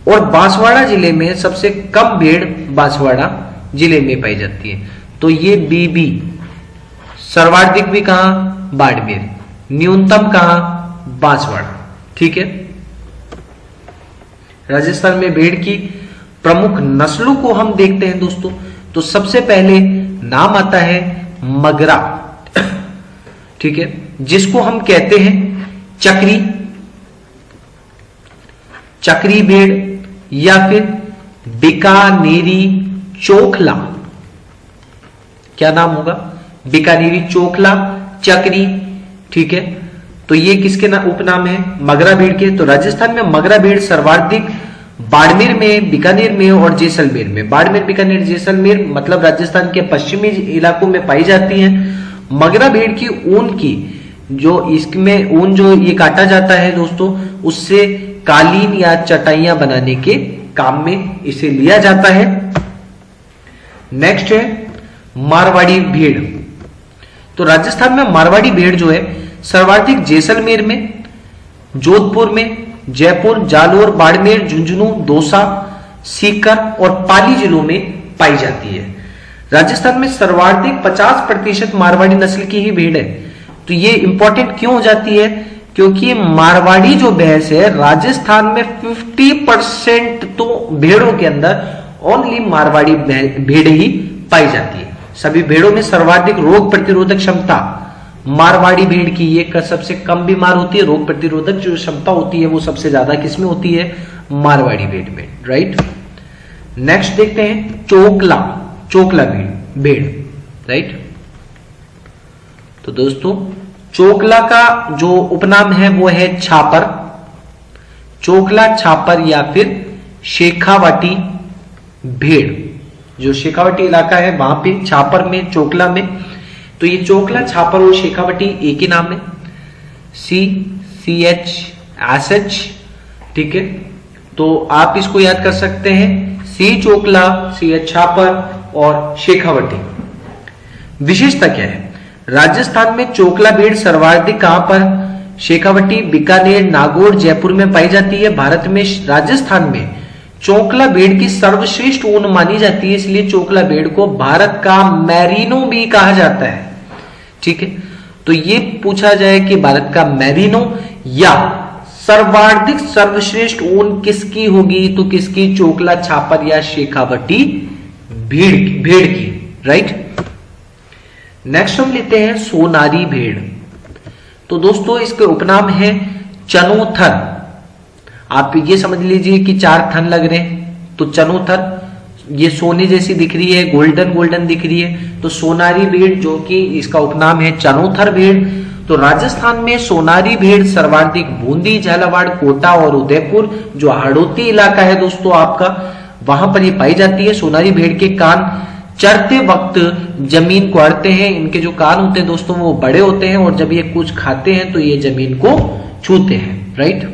और बांसवाड़ा जिले में सबसे कम भेड़ बांसवाड़ा जिले में पाई जाती है। तो ये बीबी सर्वाधिक भी कहां? बाड़मेर। न्यूनतम कहां? बांसवाड़ा। ठीक है, राजस्थान में भेड़ की प्रमुख नस्लों को हम देखते हैं दोस्तों, तो सबसे पहले नाम आता है मगरा, ठीक है, जिसको हम कहते हैं चक्री भेड़ या फिर बीकानेरी चोखला। क्या नाम होगा? बीकानेरी चोखला, चक्री, ठीक है। तो ये किसके उपनाम है? मगरा भेड़ के। तो राजस्थान में मगरा भेड़ सर्वाधिक बाड़मेर में, बीकानेर में और जैसलमेर में। बाड़मेर, बीकानेर, जैसलमेर मतलब राजस्थान के पश्चिमी इलाकों में पाई जाती है। मगरा भेड़ की ऊन की जो इसमें ऊन जो ये काटा जाता है दोस्तों, उससे कालीन या चटाइयां बनाने के काम में इसे लिया जाता है। नेक्स्ट है मारवाड़ी भेड़। तो राजस्थान में मारवाड़ी भेड़ जो है सर्वाधिक जैसलमेर में, जोधपुर में, जयपुर, जालोर, बाड़मेर, झुंझुनू, दौसा, सीकर और पाली जिलों में पाई जाती है। राजस्थान में सर्वाधिक 50% मारवाड़ी नस्ल की ही भेड़ है। तो ये इंपॉर्टेंट क्यों हो जाती है? क्योंकि मारवाड़ी जो भैंस है राजस्थान में 50% तो भेड़ों के अंदर ओनली मारवाड़ी भेड़ ही पाई जाती है। सभी भेड़ों में सर्वाधिक रोग प्रतिरोधक क्षमता मारवाड़ी भेड़ की, ये सबसे कम बीमार होती है। रोग प्रतिरोधक जो क्षमता होती है वो सबसे ज्यादा किसमें होती है? मारवाड़ी भेड़ में, राइट। नेक्स्ट देखते हैं चोकला भेड़, राइट। तो दोस्तों चोकला का जो उपनाम है वो है छापर, चोकला, छापर या फिर शेखावाटी भेड़। जो शेखावाटी इलाका है वहां पे छापर में, चोकला में, तो ये चोकला, छापर और शेखावाटी एक ही नाम है, CCH, ठीक है। तो आप इसको याद कर सकते हैं, C चोकला, CH छापर और शेखावाटी। विशेषता क्या है? राजस्थान में चोकला भेड़ सर्वाधिक कहां पर? शेखावाटी, बीकानेर, नागौर, जयपुर में पाई जाती है। भारत में राजस्थान में चोकला भेड़ की सर्वश्रेष्ठ ऊन मानी जाती है, इसलिए चोकला भेड़ को भारत का मैरिनो भी कहा जाता है, ठीक है। तो ये पूछा जाए कि भारत का मैरिनो या सर्वाधिक सर्वश्रेष्ठ ऊन किसकी होगी, तो किसकी? चोकला, छापर या शेखावाटी भेड़ की, राइट। नेक्स्ट हम लेते हैं सोनारी भेड़। तो दोस्तों इसके उपनाम है चनोथर। आप ये समझ लीजिए कि 4 थन लग रहे हैं, तो चनोथर, ये सोने जैसी दिख रही है, गोल्डन दिख रही है, तो सोनारी भेड़ जो कि इसका उपनाम है चनोथर भेड़। तो राजस्थान में सोनारी भेड़ सर्वाधिक बूंदी, झालावाड़, कोटा और उदयपुर जो हाड़ौती इलाका है दोस्तों आपका, वहां पर ये पाई जाती है। सोनारी भेड़ के कान चरते वक्त जमीन को अड़ते हैं। इनके जो कान होते हैं दोस्तों वो बड़े होते हैं और जब ये कुछ खाते हैं तो ये जमीन को छूते हैं, राइट।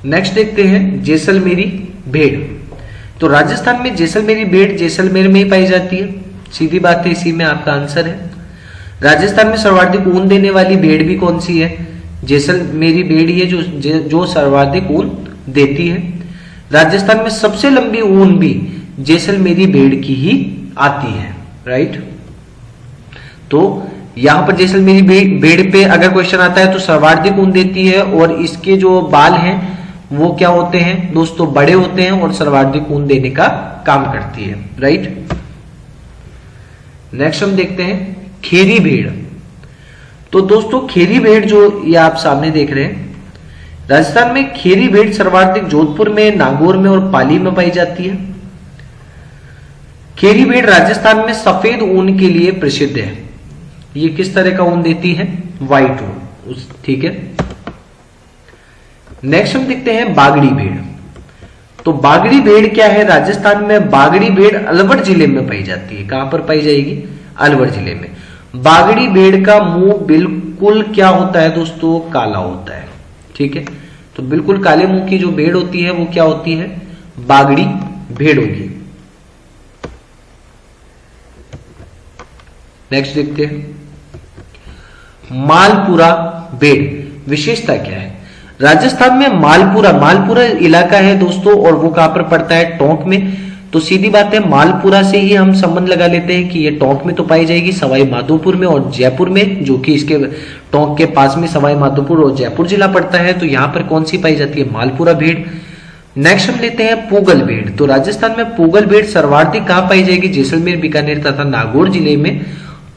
नेक्स्ट देखते हैं जैसलमेरी भेड़। तो राजस्थान में जैसलमेरी भेड़ जैसलमेर में ही पाई जाती है, सीधी बात है, इसी में आपका आंसर है। राजस्थान में सर्वाधिक ऊन देने वाली भेड़ भी कौन सी है? जैसलमेरी भेड़ ही है जो सर्वाधिक ऊन देती है। राजस्थान में सबसे लंबी ऊन भी जैसलमेरी भेड़ की ही आती है, राइट। तो यहां पर जैसलमेरी भेड़ पे अगर क्वेश्चन आता है तो सर्वाधिक ऊन देती है और इसके जो बाल हैं वो क्या होते हैं दोस्तों? बड़े होते हैं और सर्वाधिक ऊन देने का काम करती है, राइट। नेक्स्ट हम देखते हैं खेरी भेड़। तो दोस्तों खेरी भेड़ जो ये आप सामने देख रहे हैं, राजस्थान में खेरी भेड़ सर्वाधिक जोधपुर में, नागौर में और पाली में पाई जाती है। खेरी भेड़ राजस्थान में सफेद ऊन के लिए प्रसिद्ध है। ये किस तरह का ऊन देती है? व्हाइट ऊन, ठीक है। नेक्स्ट हम देखते हैं बागड़ी भेड़। तो बागड़ी भेड़ क्या है? राजस्थान में बागड़ी भेड़ अलवर जिले में पाई जाती है। कहां पर पाई जाएगी? अलवर जिले में। बागड़ी भेड़ का मुंह बिल्कुल क्या होता है दोस्तों? काला होता है, ठीक है। तो बिल्कुल काले मुंह की जो भेड़ होती है वो क्या होती है? बागड़ी भेड़ होगी। नेक्स्ट देखते हैं मालपुरा भेड़। विशेषता क्या है? राजस्थान में मालपुरा इलाका है दोस्तों और वो कहां पर पड़ता है? टोंक में। तो सीधी बात है, मालपुरा से ही हम संबंध लगा लेते हैं कि ये टोंक में तो पाई जाएगी, सवाई माधोपुर में और जयपुर में, जो कि इसके टोंक के पास में सवाई माधोपुर और जयपुर जिला पड़ता है। तो यहां पर कौन सी पाई जाती है? मालपुरा भेड़। नेक्स्ट हम लेते हैं पूगल भेड़। तो राजस्थान में पूगल भेड़ सर्वाधिक कहां पाई जाएगी? जैसलमेर, बीकानेर तथा नागौर जिले में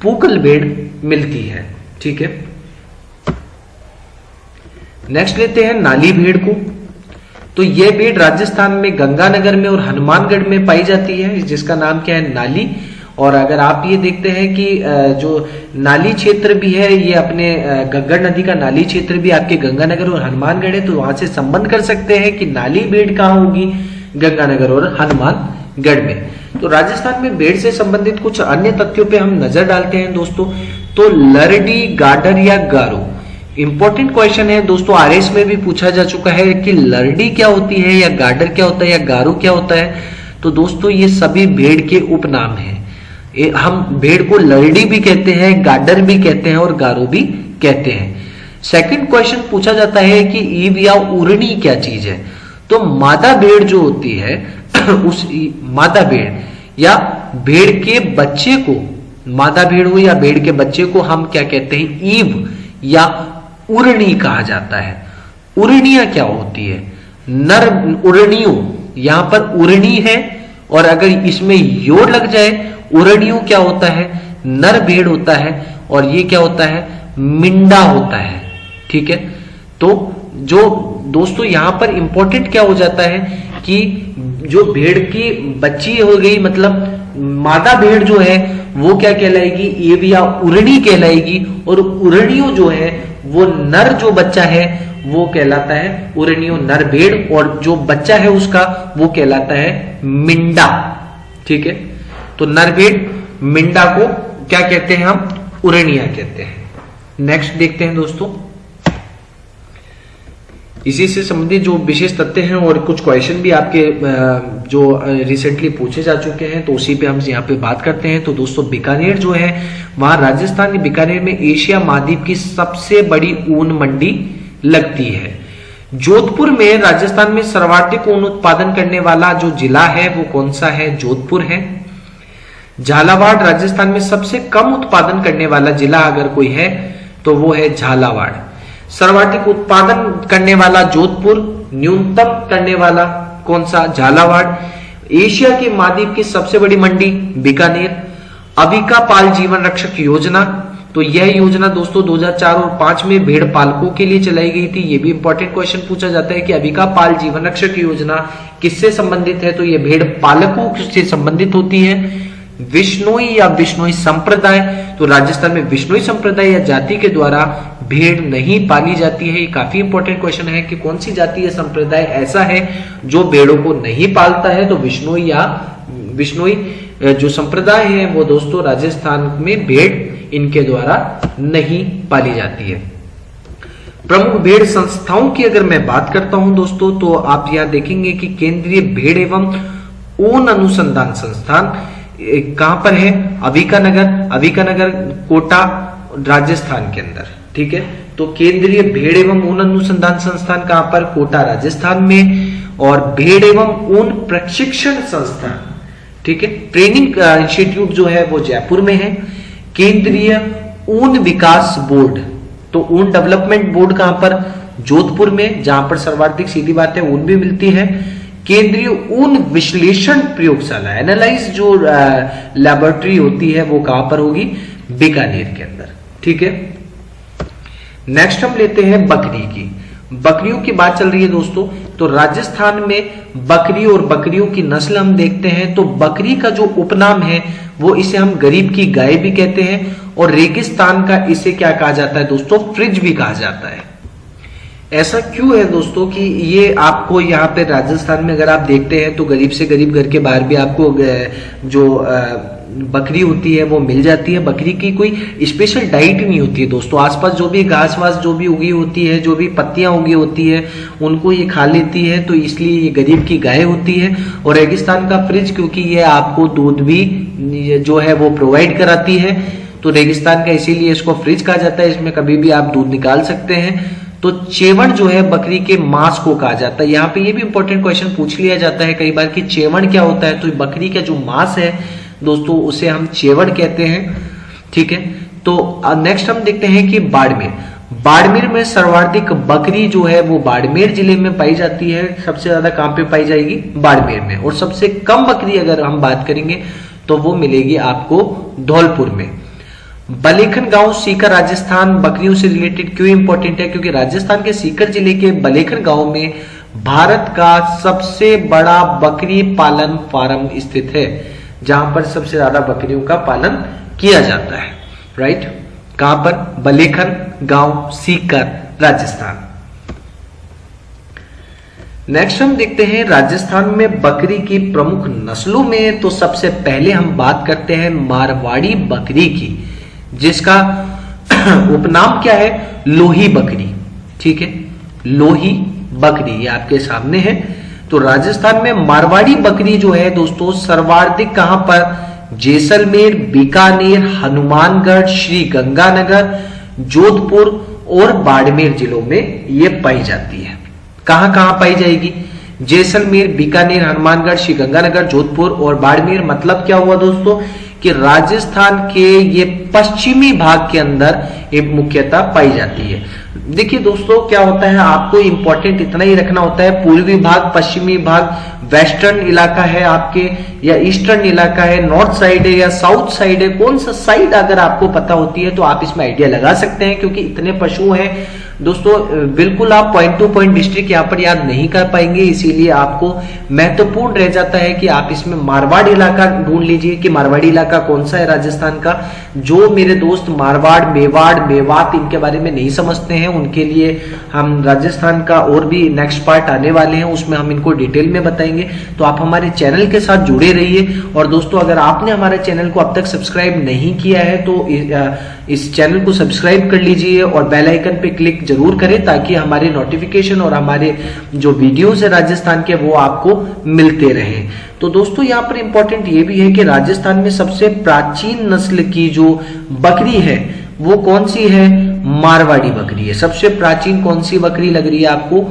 पूगल भेड़ मिलती है। ठीक है, नेक्स्ट लेते हैं नाली भेड़ को। तो यह भेड़ राजस्थान में गंगानगर में और हनुमानगढ़ में पाई जाती है, जिसका नाम क्या है? नाली। और अगर आप ये देखते हैं कि जो नाली क्षेत्र भी है, ये अपने गग्गड़ नदी का नाली क्षेत्र भी आपके गंगानगर और हनुमानगढ़ है, तो वहां से संबंध कर सकते हैं कि नाली भेड़ कहाँ होगी? गंगानगर और हनुमानगढ़ में। तो राजस्थान में भेड़ से संबंधित कुछ अन्य तथ्यों पे हम नजर डालते हैं दोस्तों। तो लरडी, गाडर या गारो, इंपॉर्टेंट क्वेश्चन है दोस्तों, आरएस में भी पूछा जा चुका है कि लरडी क्या होती है, या गाडर क्या होता है, या गारो क्या होता है। तो दोस्तों ये सभी भेड़ के उपनाम हैं। हम भेड़ को लरडी भी कहते हैं, गाडर भी कहते हैं और गारो भी कहते हैं। सेकंड क्वेश्चन पूछा जाता है कि ईव या उरनी क्या चीज है? तो मादा भेड़ जो होती है उस मादा भेड़ या भेड़ के बच्चे को, मादा भेड़ हो या भेड़ के बच्चे को हम क्या कहते हैं? ईव या उरनी कहा जाता है। उरणियां क्या होती है? नर उरणियों, यहां पर उरनी है और अगर इसमें योड़ लग जाए, उरणियों क्या होता है? नर भेड़ होता है और ये क्या होता है? मिंडा होता है। ठीक है, तो जो दोस्तों यहां पर इंपॉर्टेंट क्या हो जाता है कि जो भेड़ की बच्ची हो गई, मतलब मादा भेड़ जो है वो क्या कहलाएगी? ईव या उरणी कहलाएगी। और उरणियों जो है वो नर जो बच्चा है वो कहलाता है उरणियों नर भेड़, और जो बच्चा है उसका वो कहलाता है मिंडा। ठीक है, तो नर भेड़ मिंडा को क्या कहते हैं? हम उरणिया कहते हैं। नेक्स्ट देखते हैं दोस्तों, इसी से संबंधित जो विशेष तथ्य हैं और कुछ क्वेश्चन भी आपके जो रिसेंटली पूछे जा चुके हैं, तो उसी पे हम यहाँ पे बात करते हैं। तो दोस्तों बीकानेर जो है, वहां राजस्थान के बीकानेर में एशिया महाद्वीप की सबसे बड़ी ऊन मंडी लगती है। जोधपुर में राजस्थान में सर्वाधिक ऊन उत्पादन करने वाला जो जिला है वो कौन सा है? जोधपुर है। झालावाड़ राजस्थान में सबसे कम उत्पादन करने वाला जिला अगर कोई है तो वो है झालावाड़। सर्वाधिक उत्पादन करने वाला जोधपुर, न्यूनतम करने वाला कौन सा? झालावाड़। एशिया के महाद्वीप की सबसे बड़ी मंडी बीकानेर। अविका पाल जीवन रक्षक योजना, तो यह योजना दोस्तों 2004 और 2005 में भेड़ पालकों के लिए चलाई गई थी। यह भी इंपॉर्टेंट क्वेश्चन पूछा जाता है कि अविका पाल जीवन रक्षक योजना किससे संबंधित है? तो यह भेड़ पालकों से संबंधित होती है। विश्नोई या बिश्नोई संप्रदाय, तो राजस्थान में बिश्नोई संप्रदाय या जाति के द्वारा भेड़ नहीं पाली जाती है। ये काफी इंपॉर्टेंट क्वेश्चन है कि कौन सी जाति या संप्रदाय ऐसा है जो भेड़ों को नहीं पालता है? तो बिश्नोई या बिश्नोई जो संप्रदाय है वो दोस्तों राजस्थान में भेड़ इनके द्वारा नहीं पाली जाती है। प्रमुख भेड़ संस्थाओं की अगर मैं बात करता हूं दोस्तों, तो आप यहां देखेंगे कि केंद्रीय भेड़ एवं ऊन अनुसंधान संस्थान कहां पर है? अविकानगर कोटा राजस्थान के अंदर। ठीक है, तो केंद्रीय भेड़ एवं ऊन अनुसंधान संस्थान कहां पर? कोटा राजस्थान में। और भेड़ एवं ऊन प्रशिक्षण संस्थान, ठीक है, ट्रेनिंग इंस्टीट्यूट जो है वो जयपुर में है। केंद्रीय ऊन विकास बोर्ड, तो ऊन डेवलपमेंट बोर्ड कहां पर? जोधपुर में, जहां पर सर्वाधिक सीधी बात है ऊन भी मिलती है। केंद्रीय ऊन विश्लेषण प्रयोगशाला, एनालाइज जो लैबोरेटरी होती है वो कहां पर होगी? बीकानेर के अंदर। ठीक है, नेक्स्ट हम लेते हैं बकरी की। बकरियों की बात चल रही है दोस्तों, तो राजस्थान में बकरी और बकरियों की नस्ल हम देखते हैं। तो बकरी का जो उपनाम है वो इसे हम गरीब की गाय भी कहते हैं, और रेगिस्तान का इसे क्या कहा जाता है दोस्तों? फ्रिज भी कहा जाता है। ऐसा क्यों है दोस्तों कि ये आपको यहाँ पे राजस्थान में अगर आप देखते हैं तो गरीब से गरीब घर के बाहर भी आपको जो बकरी होती है वो मिल जाती है। बकरी की कोई स्पेशल डाइट नहीं होती है दोस्तों, आसपास जो भी घास वास जो भी उगी होती है, जो भी पत्तियां उगी होती है, उनको ये खा लेती है, तो इसलिए ये गरीब की गाय होती है। और रेगिस्तान का फ्रिज, क्योंकि ये आपको दूध भी जो है वो प्रोवाइड कराती है, तो रेगिस्तान का इसीलिए इसको फ्रिज कहा जाता है। इसमें कभी भी आप दूध निकाल सकते हैं। तो चेवड़ जो है बकरी के मांस को कहा जाता है। यहाँ पे ये भी इंपॉर्टेंट क्वेश्चन पूछ लिया जाता है कई बार कि चेवड़ क्या होता है? तो बकरी का जो मांस है दोस्तों उसे हम चेवड़ कहते हैं। ठीक है, तो नेक्स्ट हम देखते हैं कि बाड़मेर। बाड़मेर में सर्वाधिक बकरी जो है वो बाड़मेर जिले में पाई जाती है। सबसे ज्यादा कहां पे पाई जाएगी? बाड़मेर में। और सबसे कम बकरी अगर हम बात करेंगे तो वो मिलेगी आपको धौलपुर में। बलेखन गांव सीकर राजस्थान बकरियों से रिलेटेड क्यों इंपॉर्टेंट है? क्योंकि राजस्थान के सीकर जिले के बलेखन गांव में भारत का सबसे बड़ा बकरी पालन फार्म स्थित है, जहां पर सबसे ज्यादा बकरियों का पालन किया जाता है। राइट, कहां पर? बलेखन गांव सीकर राजस्थान। नेक्स्ट हम देखते हैं राजस्थान में बकरी की प्रमुख नस्लों में। तो सबसे पहले हम बात करते हैं मारवाड़ी बकरी की, जिसका उपनाम क्या है? लोही बकरी। ठीक है, लोही बकरी ये आपके सामने है। तो राजस्थान में मारवाड़ी बकरी जो है दोस्तों सर्वाधिक कहां पर? जैसलमेर, बीकानेर, हनुमानगढ़, श्री गंगानगर, जोधपुर और बाड़मेर जिलों में ये पाई जाती है। कहां कहां पाई जाएगी? जैसलमेर, बीकानेर, हनुमानगढ़, श्री गंगानगर, जोधपुर और बाड़मेर। मतलब क्या हुआ दोस्तों कि राजस्थान के ये पश्चिमी भाग के अंदर ये मुख्यतः पाई जाती है। देखिए दोस्तों क्या होता है, आपको इंपॉर्टेंट इतना ही रखना होता है, पूर्वी भाग, पश्चिमी भाग, वेस्टर्न इलाका है आपके या ईस्टर्न इलाका है, नॉर्थ साइड है या साउथ साइड है, कौन सा साइड अगर आपको पता होती है तो आप इसमें आइडिया लगा सकते हैं। क्योंकि इतने पशु हैं दोस्तों, बिल्कुल आप पॉइंट टू पॉइंट डिस्ट्रिक्ट यहां पर याद नहीं कर पाएंगे, इसीलिए आपको महत्वपूर्ण रह जाता है कि आप इसमें मारवाड़ इलाका ढूंढ लीजिए कि मारवाड़ी इलाका कौन सा है राजस्थान का। जो मेरे दोस्त मारवाड़, मेवात इनके बारे में नहीं समझते हैं, उनके लिए हम राजस्थान का और भी नेक्स्ट पार्ट आने वाले हैं, उसमें हम इनको डिटेल में बताएंगे। तो आप हमारे चैनल के साथ जुड़े रहिए। और दोस्तों अगर आपने हमारे चैनल को अब तक सब्सक्राइब नहीं किया है तो इस चैनल को सब्सक्राइब कर लीजिए और बेल आइकन पे क्लिक जरूर करें, ताकि हमारे नोटिफिकेशन और हमारे जो वीडियोस है राजस्थान के वो आपको मिलते रहें। तो दोस्तों यहाँ पर इंपॉर्टेंट ये भी है कि राजस्थान में सबसे प्राचीन नस्ल की जो बकरी है वो कौन सी है? मारवाड़ी बकरी है। सबसे प्राचीन कौन सी बकरी लग रही है आपको?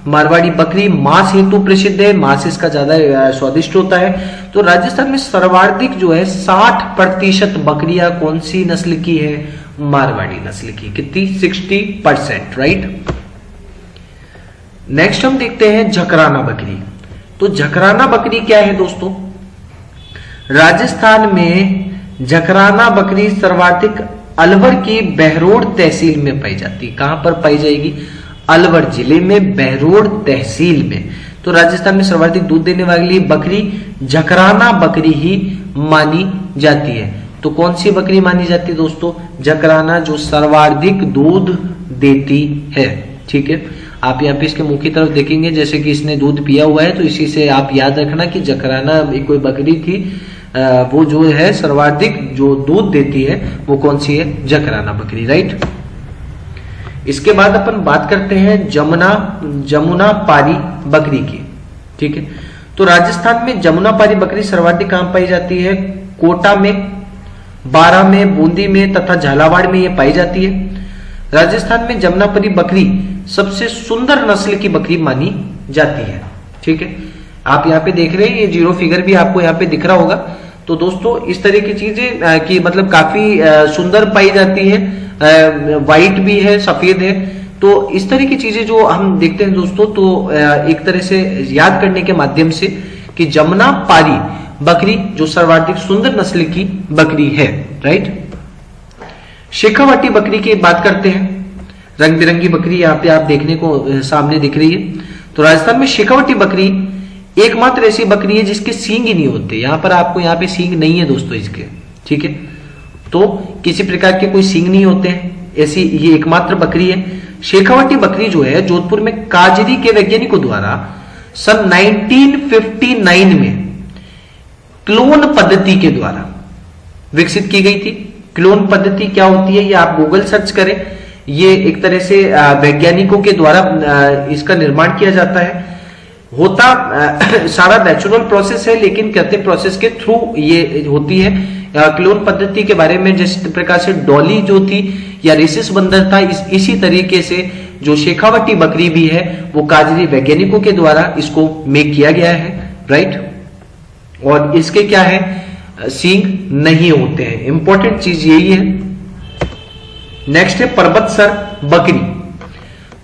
मारवाड़ी बकरी मांस हेतु प्रसिद्ध है, मांस इसका ज्यादा स्वादिष्ट होता है। तो राजस्थान में सर्वाधिक जो है 60% बकरियां कौन सी नस्ल की है? मारवाड़ी नस्ल की। कितनी? 60%। राइट। नेक्स्ट हम देखते हैं झकराना बकरी। तो झकराना बकरी क्या है दोस्तों? राजस्थान में झकराना बकरी सर्वाधिक अलवर की बहरोड तहसील में पाई जाती है। कहां पर पाई जाएगी? अलवर जिले में बहरोड तहसील में। तो राजस्थान में सर्वाधिक दूध देने वाली बकरी झकराना बकरी ही मानी जाती है। तो कौन सी बकरी मानी जाती है दोस्तों? झकराना, जो सर्वाधिक दूध देती है। ठीक है, आप यहाँ पे इसके मुंह की तरफ देखेंगे जैसे कि इसने दूध पिया हुआ है, तो इसी से आप याद रखना कि झकराना कोई बकरी थी, वो जो है सर्वाधिक जो दूध देती है वो कौन सी है? झकराना बकरी। राइट। इसके बाद अपन बात करते हैं जमुना पारी बकरी की। ठीक है, तो राजस्थान में जमुना पारी बकरी सर्वाधिक कहां पाई जाती है? कोटा में, बारा में, बूंदी में तथा झालावाड़ में ये पाई जाती है। राजस्थान में जमुनापारी बकरी सबसे सुंदर नस्ल की बकरी मानी जाती है। ठीक है, आप यहाँ पे देख रहे हैं, ये जीरो फिगर भी आपको यहाँ पे दिख रहा होगा। तो दोस्तों इस तरह की चीजें की मतलब काफी सुंदर पाई जाती है, व्हाइट भी है, सफेद है। तो इस तरह की चीजें जो हम देखते हैं दोस्तों, तो एक तरह से याद करने के माध्यम से कि जमुना पारी बकरी जो सर्वाधिक सुंदर नस्ल की बकरी है। राइट। शेखावाटी बकरी की बात करते हैं। रंग बिरंगी बकरी यहाँ पे आप देखने को सामने दिख रही है। तो राजस्थान में शेखावाटी बकरी एकमात्र ऐसी बकरी है जिसके सींग ही नहीं होते। यहाँ पर आपको यहाँ पे सींग नहीं है दोस्तों इसके। ठीक है, तो किसी प्रकार के कोई सींग नहीं होते हैं, ऐसी ये एकमात्र बकरी है। शेखावाटी बकरी जो है जोधपुर में काजरी के वैज्ञानिकों द्वारा सन 1959 में क्लोन पद्धति के द्वारा विकसित की गई थी। क्लोन पद्धति क्या होती है ये आप गूगल सर्च करें। ये एक तरह से वैज्ञानिकों के द्वारा इसका निर्माण किया जाता है। होता सारा नेचुरल प्रोसेस है, लेकिन कृत्रिम प्रोसेस के थ्रू ये होती है। क्लोन पद्धति के बारे में जिस प्रकार से डॉली जो थी या रिसिस बंदर था, इसी तरीके से जो शेखावाटी बकरी भी है वो काजरी वैज्ञानिकों के द्वारा इसको मेक किया गया है। राइट। और इसके क्या है, सींग नहीं होते हैं। इंपॉर्टेंट चीज यही है। नेक्स्ट है पर्वतसर बकरी।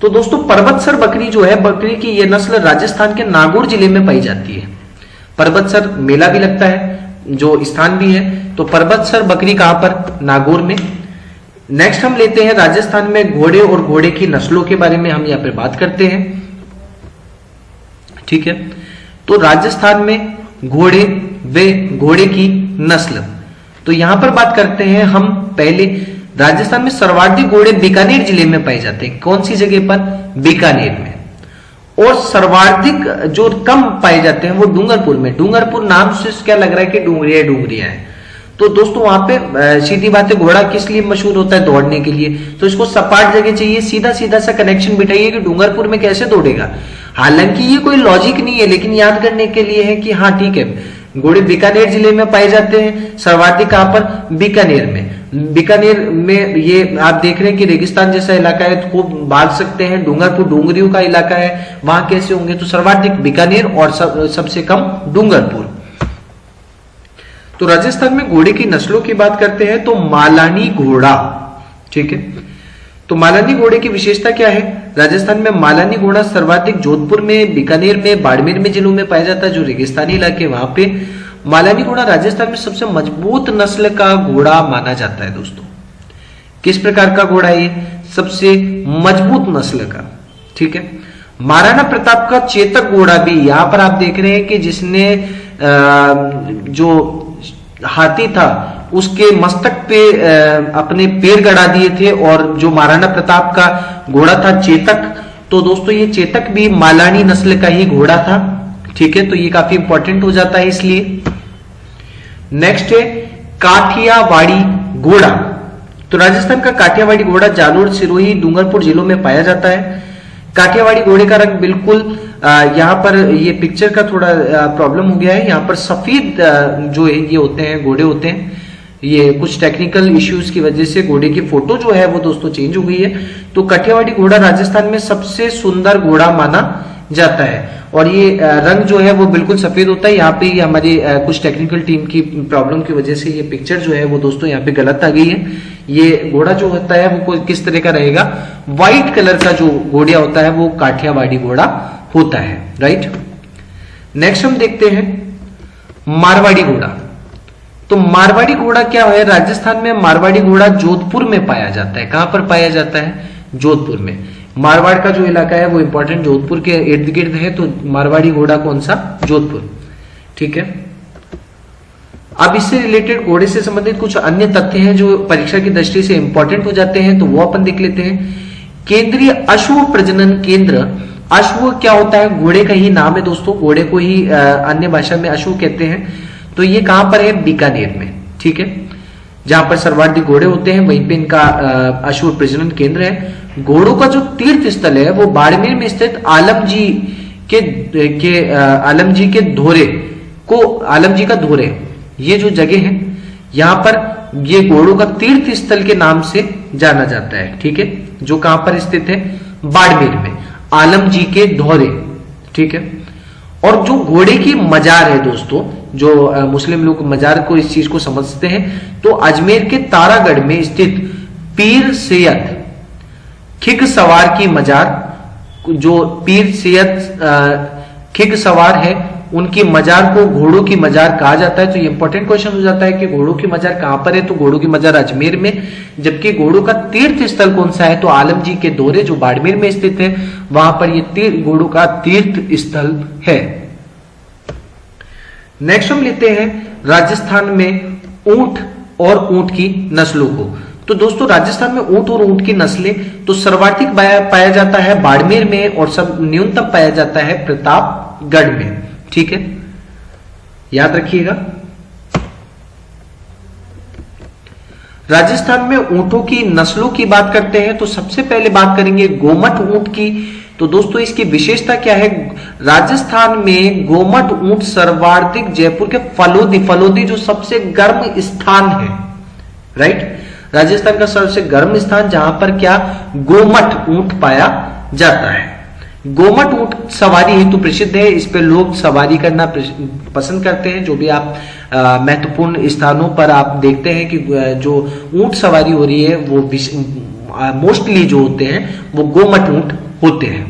तो दोस्तों पर्वतसर बकरी जो है, बकरी की यह नस्ल राजस्थान के नागौर जिले में पाई जाती है। पर्वतसर मेला भी लगता है, जो स्थान भी है। तो पर्वतसर बकरी कहां पर? नागौर में। नेक्स्ट हम लेते हैं राजस्थान में घोड़े और घोड़े की नस्लों के बारे में हम यहां पर बात करते हैं। ठीक है, तो राजस्थान में घोड़े व घोड़े की नस्ल, तो यहां पर बात करते हैं हम पहले। राजस्थान में सर्वाधिक घोड़े बीकानेर जिले में पाए जाते हैं। कौन सी जगह पर? बीकानेर में। और सर्वाधिक जो कम पाए जाते हैं वो डूंगरपुर में। डूंगरपुर नाम से क्या लग रहा है कि डूंगरिया डूंगरिया है। तो दोस्तों वहां पे सीधी बात है, घोड़ा किस लिए मशहूर होता है? दौड़ने के लिए। तो इसको सपाट जगह चाहिए, सीधा सीधा सा कनेक्शन बिठाइए कि डूंगरपुर में कैसे दौड़ेगा। हालांकि ये कोई लॉजिक नहीं है, लेकिन याद करने के लिए है कि हाँ ठीक है, घोड़े बीकानेर जिले में पाए जाते हैं। सर्वाधिक कहां पर? बीकानेर में। बीकानेर में ये आप देख रहे हैं कि रेगिस्तान जैसा इलाका है, तो खूब भाग सकते हैं। डूंगरपुर डूंगरियों का इलाका है, वहां कैसे होंगे? तो सर्वाधिक बीकानेर और सबसे कम डूंगरपुर। तो राजस्थान में घोड़े की नस्लों की बात करते हैं तो मालानी घोड़ा। ठीक है, तो मालानी घोड़े की विशेषता क्या है? राजस्थान में मालानी घोड़ा सर्वाधिक जोधपुर में, बीकानेर में, बाड़मेर में जिलों में पाया जाता है, जो रेगिस्तानी इलाके वहां पे। मालानी घोड़ा राजस्थान में सबसे मजबूत नस्ल का घोड़ा माना जाता है। दोस्तों किस प्रकार का घोड़ा है ये? सबसे मजबूत नस्ल का। ठीक है, महाराणा प्रताप का चेतक घोड़ा भी यहां पर आप देख रहे हैं कि जिसने जो हाथी था उसके मस्तक पे अपने पैर गड़ा दिए थे, और जो महाराणा प्रताप का घोड़ा था चेतक, तो दोस्तों ये चेतक भी मालानी नस्ल का ही घोड़ा था। ठीक है, तो ये काफी इंपॉर्टेंट हो जाता है इसलिए। नेक्स्ट है काठियावाड़ी घोड़ा। तो राजस्थान का काठियावाड़ी घोड़ा जालोर, सिरोही, डूंगरपुर जिलों में पाया जाता है। काठियावाड़ी घोड़े का रंग बिल्कुल यहाँ पर ये पिक्चर का थोड़ा प्रॉब्लम हो गया है। यहाँ पर सफेद जो है ये होते हैं, घोड़े होते हैं। ये कुछ टेक्निकल इश्यूज की वजह से घोड़े की फोटो जो है वो दोस्तों चेंज हो गई है। तो काठियावाड़ी घोड़ा राजस्थान में सबसे सुंदर घोड़ा माना जाता है, और ये रंग जो है वो बिल्कुल सफेद होता है। यहाँ पे हमारी कुछ टेक्निकल टीम की प्रॉब्लम की वजह से ये पिक्चर जो है वो दोस्तों यहाँ पे गलत आ गई है। ये घोड़ा जो होता है वो किस तरह का रहेगा? व्हाइट कलर का जो घोड़ा होता है वो काठियावाड़ी घोड़ा होता है। राइट, नेक्स्ट हम देखते हैं मारवाड़ी घोड़ा। तो मारवाड़ी घोड़ा क्या है? राजस्थान में मारवाड़ी घोड़ा जोधपुर में पाया जाता है। कहां पर पाया जाता है? जोधपुर में। मारवाड़ का जो इलाका है वो इंपॉर्टेंट जोधपुर के इर्द गिर्द है, तो मारवाड़ी घोड़ा कौन सा? जोधपुर। ठीक है, अब इससे रिलेटेड घोड़े से संबंधित कुछ अन्य तथ्य हैं जो परीक्षा की दृष्टि से इंपॉर्टेंट हो जाते हैं, तो वो अपन देख लेते हैं। केंद्रीय अश्व प्रजनन केंद्र। अश्व क्या होता है? घोड़े का ही नाम है दोस्तों, घोड़े को ही अन्य भाषा में अश्व कहते हैं। तो ये कहां पर है? बीकानेर में। ठीक है, जहां पर सर्वाधिक घोड़े होते हैं वहीं पे इनका अश्व प्रजनन केंद्र है। घोड़ों का जो तीर्थ स्थल है वो बाड़मेर में स्थित आलमजी के धोरे को, आलमजी का धोरे, ये जो जगह है यहां पर ये घोड़ों का तीर्थ स्थल के नाम से जाना जाता है। ठीक है, जो कहां पर स्थित है? बाड़मेर में, आलमजी के धोरे। ठीक है, और जो घोड़े की मजार है दोस्तों, जो मुस्लिम लोग मजार को इस चीज को समझते हैं, तो अजमेर के तारागढ़ में स्थित पीर सैयद खिग सवार की मजार, जो पीर सैयद खिग सवार है उनकी मजार को घोड़ों की मजार कहा जाता है। तो ये इंपॉर्टेंट क्वेश्चन हो जाता है कि घोड़ों की मजार कहां पर है? तो घोड़ों की मजार अजमेर में, जबकि घोड़ों का तीर्थ स्थल कौन सा है? तो आलमजी के धोरे जो बाड़मेर में स्थित है, वहां पर ये घोड़ों का तीर्थ स्थल है। नेक्स्ट हम लेते हैं राजस्थान में ऊंट और ऊंट की नस्लों को। तो दोस्तों राजस्थान में ऊंट और ऊंट की नस्लें तो सर्वाधिक पाया जाता है बाड़मेर में, और सब न्यूनतम पाया जाता है प्रतापगढ़ में। ठीक है, याद रखिएगा। राजस्थान में ऊंटों की नस्लों की बात करते हैं तो सबसे पहले बात करेंगे गोमट ऊंट की। तो दोस्तों इसकी विशेषता क्या है? राजस्थान में गोमट ऊंट सर्वाधिक जयपुर के फलोदी जो सबसे गर्म स्थान है। राइट, राजस्थान का सबसे गर्म स्थान जहां पर क्या? गोमट ऊंट पाया जाता है। गोमट ऊंट सवारी हेतु प्रसिद्ध है। इस पे लोग सवारी करना पसंद करते हैं। जो भी आप महत्वपूर्ण स्थानों पर आप देखते हैं कि जो ऊंट सवारी हो रही है वो मोस्टली जो होते हैं वो गोमट ऊंट होते हैं।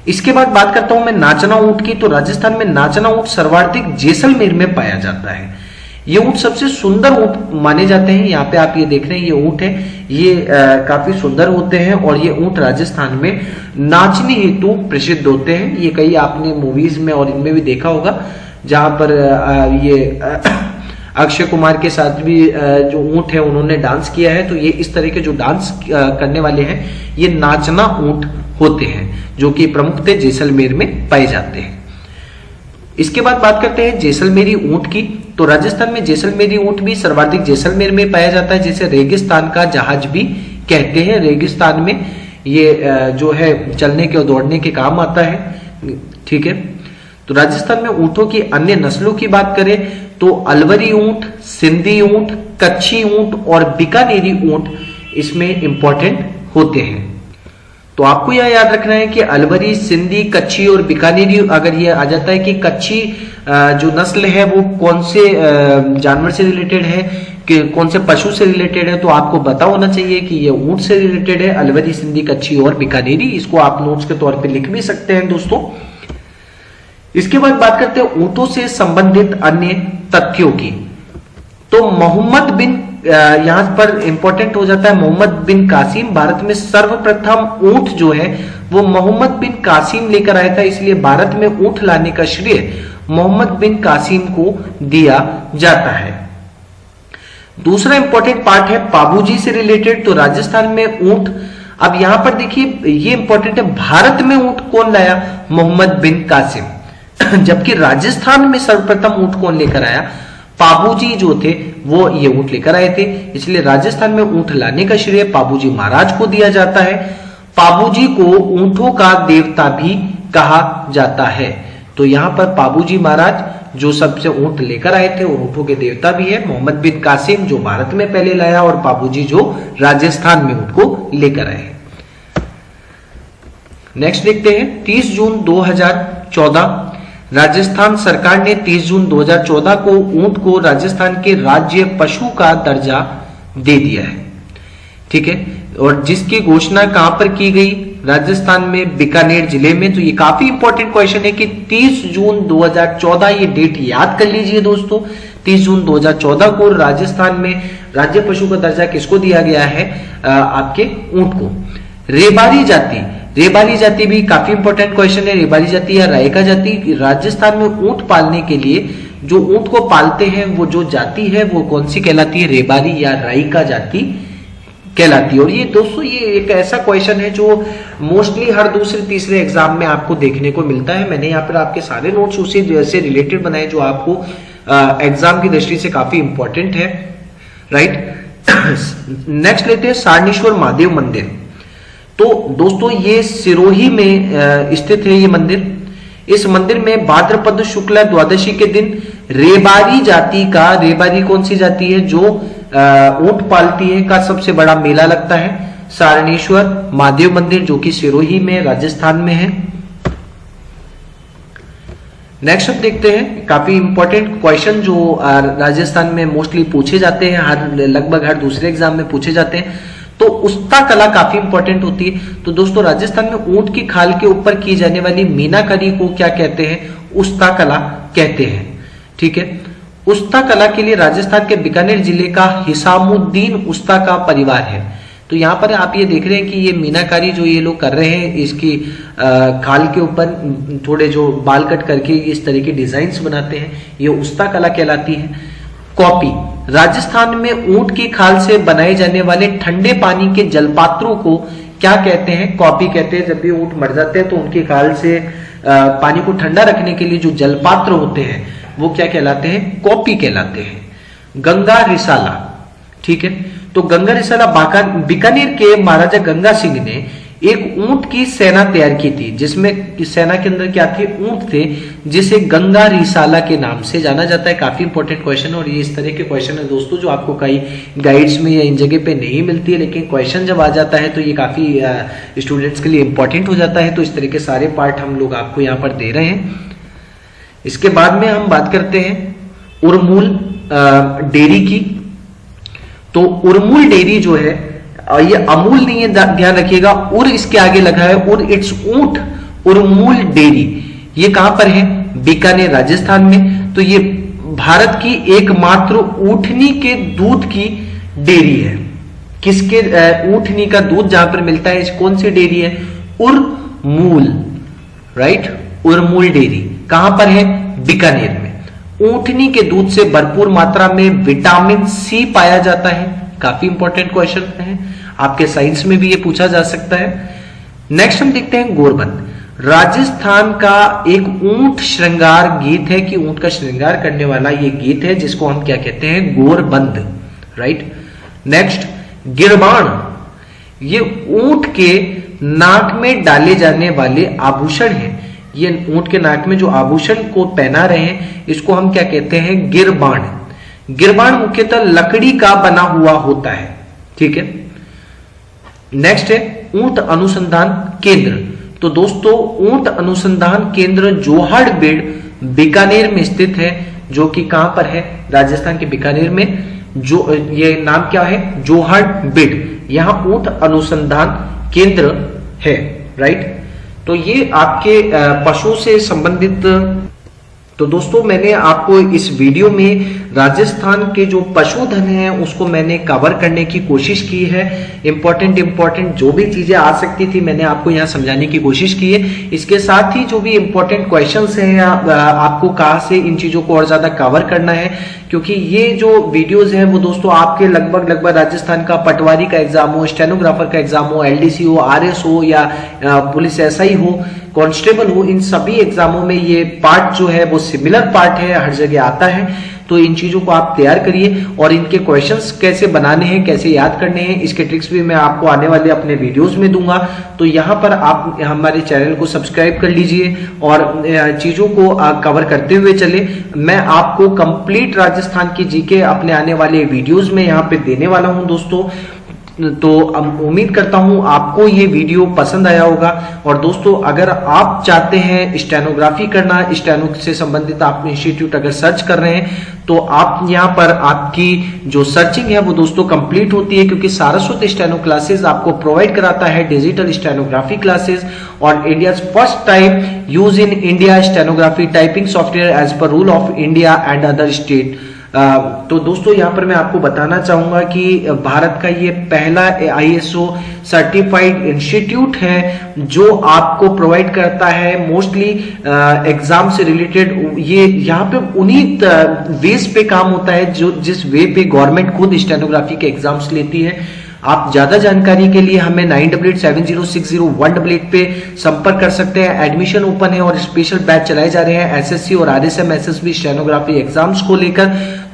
इसके बाद बात करता हूं मैं नाचना ऊंट की। तो राजस्थान में नाचना ऊंट सर्वाधिक जैसलमेर में पाया जाता है। ये ऊंट सबसे सुंदर ऊंट माने जाते हैं। यहाँ पे आप ये देख रहे हैं, ये ऊंट है, ये काफी सुंदर होते हैं और ये ऊंट राजस्थान में नाचने हेतु प्रसिद्ध होते हैं। ये कई आपने मूवीज में और इनमें भी देखा होगा, जहां पर ये अक्षय कुमार के साथ भी जो ऊंट है उन्होंने डांस किया है। तो ये इस तरह के जो डांस करने वाले हैं ये नाचना ऊंट होते हैं, जो कि प्रमुखतः जैसलमेर में पाए जाते हैं। इसके बाद बात करते हैं जैसलमेरी ऊंट की। तो राजस्थान में जैसलमेरी ऊंट भी सर्वाधिक जैसलमेर में पाया जाता है, जिसे रेगिस्तान का जहाज भी कहते हैं। रेगिस्तान में ये जो है चलने के और दौड़ने के काम आता है। ठीक है, तो राजस्थान में ऊंटों की अन्य नस्लों की बात करें तो अलवरी ऊंट, सिंधी ऊंट, कच्छी ऊंट और बीकानेरी ऊंट इसमें इंपॉर्टेंट होते हैं। तो आपको यह याद रखना है कि अलवरी, सिंधी, कच्छी और बीकानेरी, अगर ये आ जाता है कि कच्छी जो नस्ल है वो कौन से जानवर से रिलेटेड है, कि कौन से पशु से रिलेटेड है, तो आपको पता होना चाहिए कि ये ऊंट से रिलेटेड है। अलवरी, सिंधी, कच्छी और बीकानेरी, इसको आप नोट्स के तौर पे लिख भी सकते हैं दोस्तों। इसके बाद बात करते हैं ऊंटों से संबंधित अन्य तथ्यों की। तो मोहम्मद बिन यहां पर इंपॉर्टेंट हो जाता है मोहम्मद बिन कासिम। भारत में सर्वप्रथम ऊंट जो है वो मोहम्मद बिन कासिम लेकर आया था, इसलिए भारत में ऊंट लाने का श्रेय मोहम्मद बिन कासिम को दिया जाता है। दूसरा इंपॉर्टेंट पार्ट है पाबूजी से रिलेटेड। तो राजस्थान में ऊंट, अब यहां पर देखिए ये इंपॉर्टेंट है, भारत में ऊंट कौन लाया? मोहम्मद बिन कासिम। जबकि राजस्थान में सर्वप्रथम ऊंट कौन लेकर आया? पाबूजी जो थे वो ये ऊंट लेकर आए थे, इसलिए राजस्थान में ऊंट लाने का श्रेय पाबूजी महाराज को दिया जाता है। पाबूजी को ऊंटों का देवता भी कहा जाता है। तो यहां पर पाबूजी महाराज जो सबसे ऊंट लेकर आए थे और ऊंटों के देवता भी है। मोहम्मद बिन कासिम जो भारत में पहले लाया और पाबूजी जो राजस्थान में ऊंट को लेकर आए। नेक्स्ट देखते हैं 30 जून 2014 राजस्थान सरकार ने 30 जून 2014 को ऊंट को राजस्थान के राज्य पशु का दर्जा दे दिया है। ठीक है, और जिसकी घोषणा कहां पर की गई? राजस्थान में बीकानेर जिले में। तो ये काफी इंपॉर्टेंट क्वेश्चन है कि 30 जून 2014, ये डेट याद कर लीजिए दोस्तों। 30 जून 2014 को राजस्थान में राज्य पशु का दर्जा किसको दिया गया है? आपके ऊंट को। रेबारी जाति, रेबारी जाति भी काफी इंपॉर्टेंट क्वेश्चन है। रेबारी जाति या रायका जाति, राजस्थान में ऊंट पालने के लिए जो ऊंट को पालते हैं वो जो जाति है वो कौन सी कहलाती है? रेबारी या रायका जाति कहलाती है। और ये दोस्तों ये एक ऐसा क्वेश्चन है जो मोस्टली हर दूसरे तीसरे एग्जाम में आपको देखने को मिलता है। मैंने यहाँ पर आपके सारे नोट्स उसी से रिलेटेड बनाए जो आपको एग्जाम की दृष्टि से काफी इंपॉर्टेंट है, राइट। नेक्स्ट लेते हैं सारणेश्वर महादेव मंदिर। तो दोस्तों ये सिरोही में स्थित है ये मंदिर। इस मंदिर में भाद्रपद शुक्ला द्वादशी के दिन रेबारी जाति का, रेबारी कौन सी जाति है? जो ऊंट पालती है, का सबसे बड़ा मेला लगता है। सारणेश्वर महादेव मंदिर जो कि सिरोही में राजस्थान में है। नेक्स्ट अब देखते हैं काफी इंपॉर्टेंट क्वेश्चन जो राजस्थान में मोस्टली पूछे जाते हैं, लगभग हर दूसरे एग्जाम में पूछे जाते हैं। तो उस्ता कला काफी इंपॉर्टेंट होती है। तो दोस्तों राजस्थान में ऊंट की खाल के ऊपर की जाने वाली मीनाकारी को क्या कहते हैं? उस्ता कला कहते हैं। ठीक है, उस्ता कला के लिए राजस्थान के बीकानेर जिले का हिसामुद्दीन उस्ता का परिवार है। तो यहाँ पर आप ये देख रहे हैं कि ये मीनाकारी जो ये लोग कर रहे हैं, इसकी खाल के ऊपर थोड़े जो बाल कट करके इस तरह की डिजाइन्स बनाते हैं, ये उस्ता कला कहलाती है। कॉपी, राजस्थान में ऊंट की खाल से बनाए जाने वाले ठंडे पानी के जलपात्रों को क्या कहते हैं? कॉपी कहते हैं। जब भी ऊंट मर जाते हैं तो उनकी खाल से पानी को ठंडा रखने के लिए जो जलपात्र होते हैं वो क्या कहलाते हैं? कॉपी कहलाते हैं। गंगा रिसाला, ठीक है, तो गंगा रिसाला बीकानेर के महाराजा गंगा सिंह ने एक ऊंट की सेना तैयार की थी, जिसमें सेना के अंदर क्या थे, ऊंट थे, जिसे गंगा रिसाला के नाम से जाना जाता है। काफी इंपॉर्टेंट क्वेश्चन, और ये इस तरह के क्वेश्चन है दोस्तों जो आपको कई गाइड्स में या इन जगह पे नहीं मिलती है, लेकिन क्वेश्चन जब आ जाता है तो ये काफी स्टूडेंट्स के लिए इंपॉर्टेंट हो जाता है। तो इस तरह के सारे पार्ट हम लोग आपको यहाँ पर दे रहे हैं। इसके बाद में हम बात करते हैं उरमूल डेयरी की। तो उरमूल डेयरी जो है, ये अमूल नहीं है, ध्यान रखिएगा, उर इसके आगे लगा है, उर इट्स ऊंट, उरमूल डेयरी। ये कहां पर है, बीकानेर राजस्थान में। तो ये भारत की एकमात्र ऊंटनी के दूध की डेयरी है। किसके, ऊंटनी का दूध जहां पर मिलता है, कौन सी डेयरी है, उरमूल, राइट, उरमूल डेयरी कहां पर है, बीकानेर में। ऊंटनी के दूध से भरपूर मात्रा में विटामिन सी पाया जाता है। काफी इंपॉर्टेंट क्वेश्चन है, आपके साइंस में भी ये पूछा जा सकता है। नेक्स्ट हम देखते हैं गोरबंद। राजस्थान का एक ऊंट श्रृंगार गीत है, कि ऊंट का श्रृंगार करने वाला ये गीत है, जिसको हम क्या कहते हैं, गोरबंद, राइट। नेक्स्ट गिरबान, ये ऊंट के नाक में डाले जाने वाले आभूषण हैं। ये ऊंट के नाक में जो आभूषण को पहना रहे हैं, इसको हम क्या कहते हैं, गिरबान। गिरबान मुख्यतः लकड़ी का बना हुआ होता है, ठीक है। नेक्स्ट है ऊंट अनुसंधान केंद्र। तो दोस्तों ऊंट अनुसंधान केंद्र जोहाड़बेड़ बीकानेर में स्थित है, जो कि कहां पर है, राजस्थान के बीकानेर में। जो ये नाम क्या है, जोहाड़बेड़, यहां ऊंट अनुसंधान केंद्र है, राइट। तो ये आपके पशु से संबंधित। तो दोस्तों मैंने आपको इस वीडियो में राजस्थान के जो पशुधन है उसको मैंने कवर करने की कोशिश की है। इंपॉर्टेंट जो भी चीजें आ सकती थी मैंने आपको यहाँ समझाने की कोशिश की है। इसके साथ ही जो भी इंपॉर्टेंट क्वेश्चंस हैं, आपको कहाँ से इन चीजों को और ज्यादा कवर करना है, क्योंकि ये जो वीडियोस हैं वो दोस्तों आपके लगभग राजस्थान का पटवारी का एग्जाम हो, स्टेनोग्राफर का एग्जाम हो, एलडीसी हो, आरएस हो, या पुलिस एसआई हो, कांस्टेबल हो, इन सभी एग्जामों में ये पार्ट जो है वो सिमिलर पार्ट है, हर जगह आता है। तो इन चीजों को आप तैयार करिए, और इनके क्वेश्चंस कैसे बनाने हैं, कैसे याद करने हैं, इसके ट्रिक्स भी मैं आपको आने वाले अपने वीडियोस में दूंगा। तो यहाँ पर आप हमारे चैनल को सब्सक्राइब कर लीजिए और चीजों को कवर करते हुए चले। मैं आपको कंप्लीट राजस्थान की जीके अपने आने वाले वीडियोज में यहाँ पे देने वाला हूँ दोस्तों। तो उम्मीद करता हूं आपको ये वीडियो पसंद आया होगा। और दोस्तों अगर आप चाहते हैं स्टेनोग्राफी करना, स्टेनो से संबंधित आप इंस्टीट्यूट अगर सर्च कर रहे हैं, तो आप यहाँ पर आपकी जो सर्चिंग है वो दोस्तों कंप्लीट होती है, क्योंकि सारस्वत स्टेनो क्लासेस आपको प्रोवाइड कराता है डिजिटल स्टेनोग्राफी क्लासेस, और India first time use in India stenography typing software as per rule of India and other state. तो दोस्तों यहाँ पर मैं आपको बताना चाहूंगा कि भारत का ये पहला ISO सर्टिफाइड इंस्टीट्यूट है जो आपको प्रोवाइड करता है मोस्टली एग्जाम से रिलेटेड। ये यहाँ पे उन्हीं वेज पे काम होता है जो जिस वे पे गवर्नमेंट खुद स्टेनोग्राफी के एग्जाम्स लेती है। आप ज्यादा जानकारी के लिए हमें 9870601888 पे संपर्क कर सकते हैं। एडमिशन ओपन है और स्पेशल बैच चलाए जा रहे हैं SSC और RSM SSB स्टेनोग्राफी एग्जाम्स को लेकर।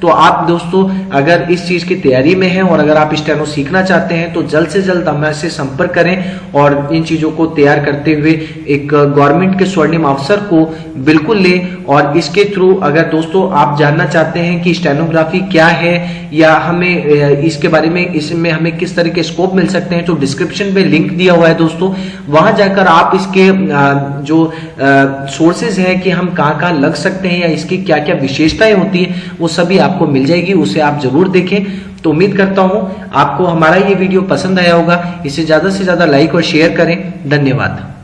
तो आप दोस्तों अगर इस चीज की तैयारी में हैं और अगर आप स्टेनो सीखना चाहते हैं तो जल्द से जल्द हमसे संपर्क करें और इन चीजों को तैयार करते हुए एक गवर्नमेंट के स्वर्णिम अवसर को बिल्कुल लें। और इसके थ्रू अगर दोस्तों आप जानना चाहते हैं कि स्टेनोग्राफी क्या है या हमें इसके बारे में, इसमें हमें किस तरह के स्कोप मिल सकते हैं, तो डिस्क्रिप्शन में लिंक दिया हुआ है दोस्तों, वहां जाकर आप इसके जो सोर्सेज हैं कि हम कहाँ लग सकते हैं या इसकी क्या क्या विशेषताएं होती है वो सभी आपको मिल जाएगी, उसे आप जरूर देखें। तो उम्मीद करता हूं आपको हमारा ये वीडियो पसंद आया होगा। इसे ज्यादा से ज्यादा लाइक और शेयर करें। धन्यवाद।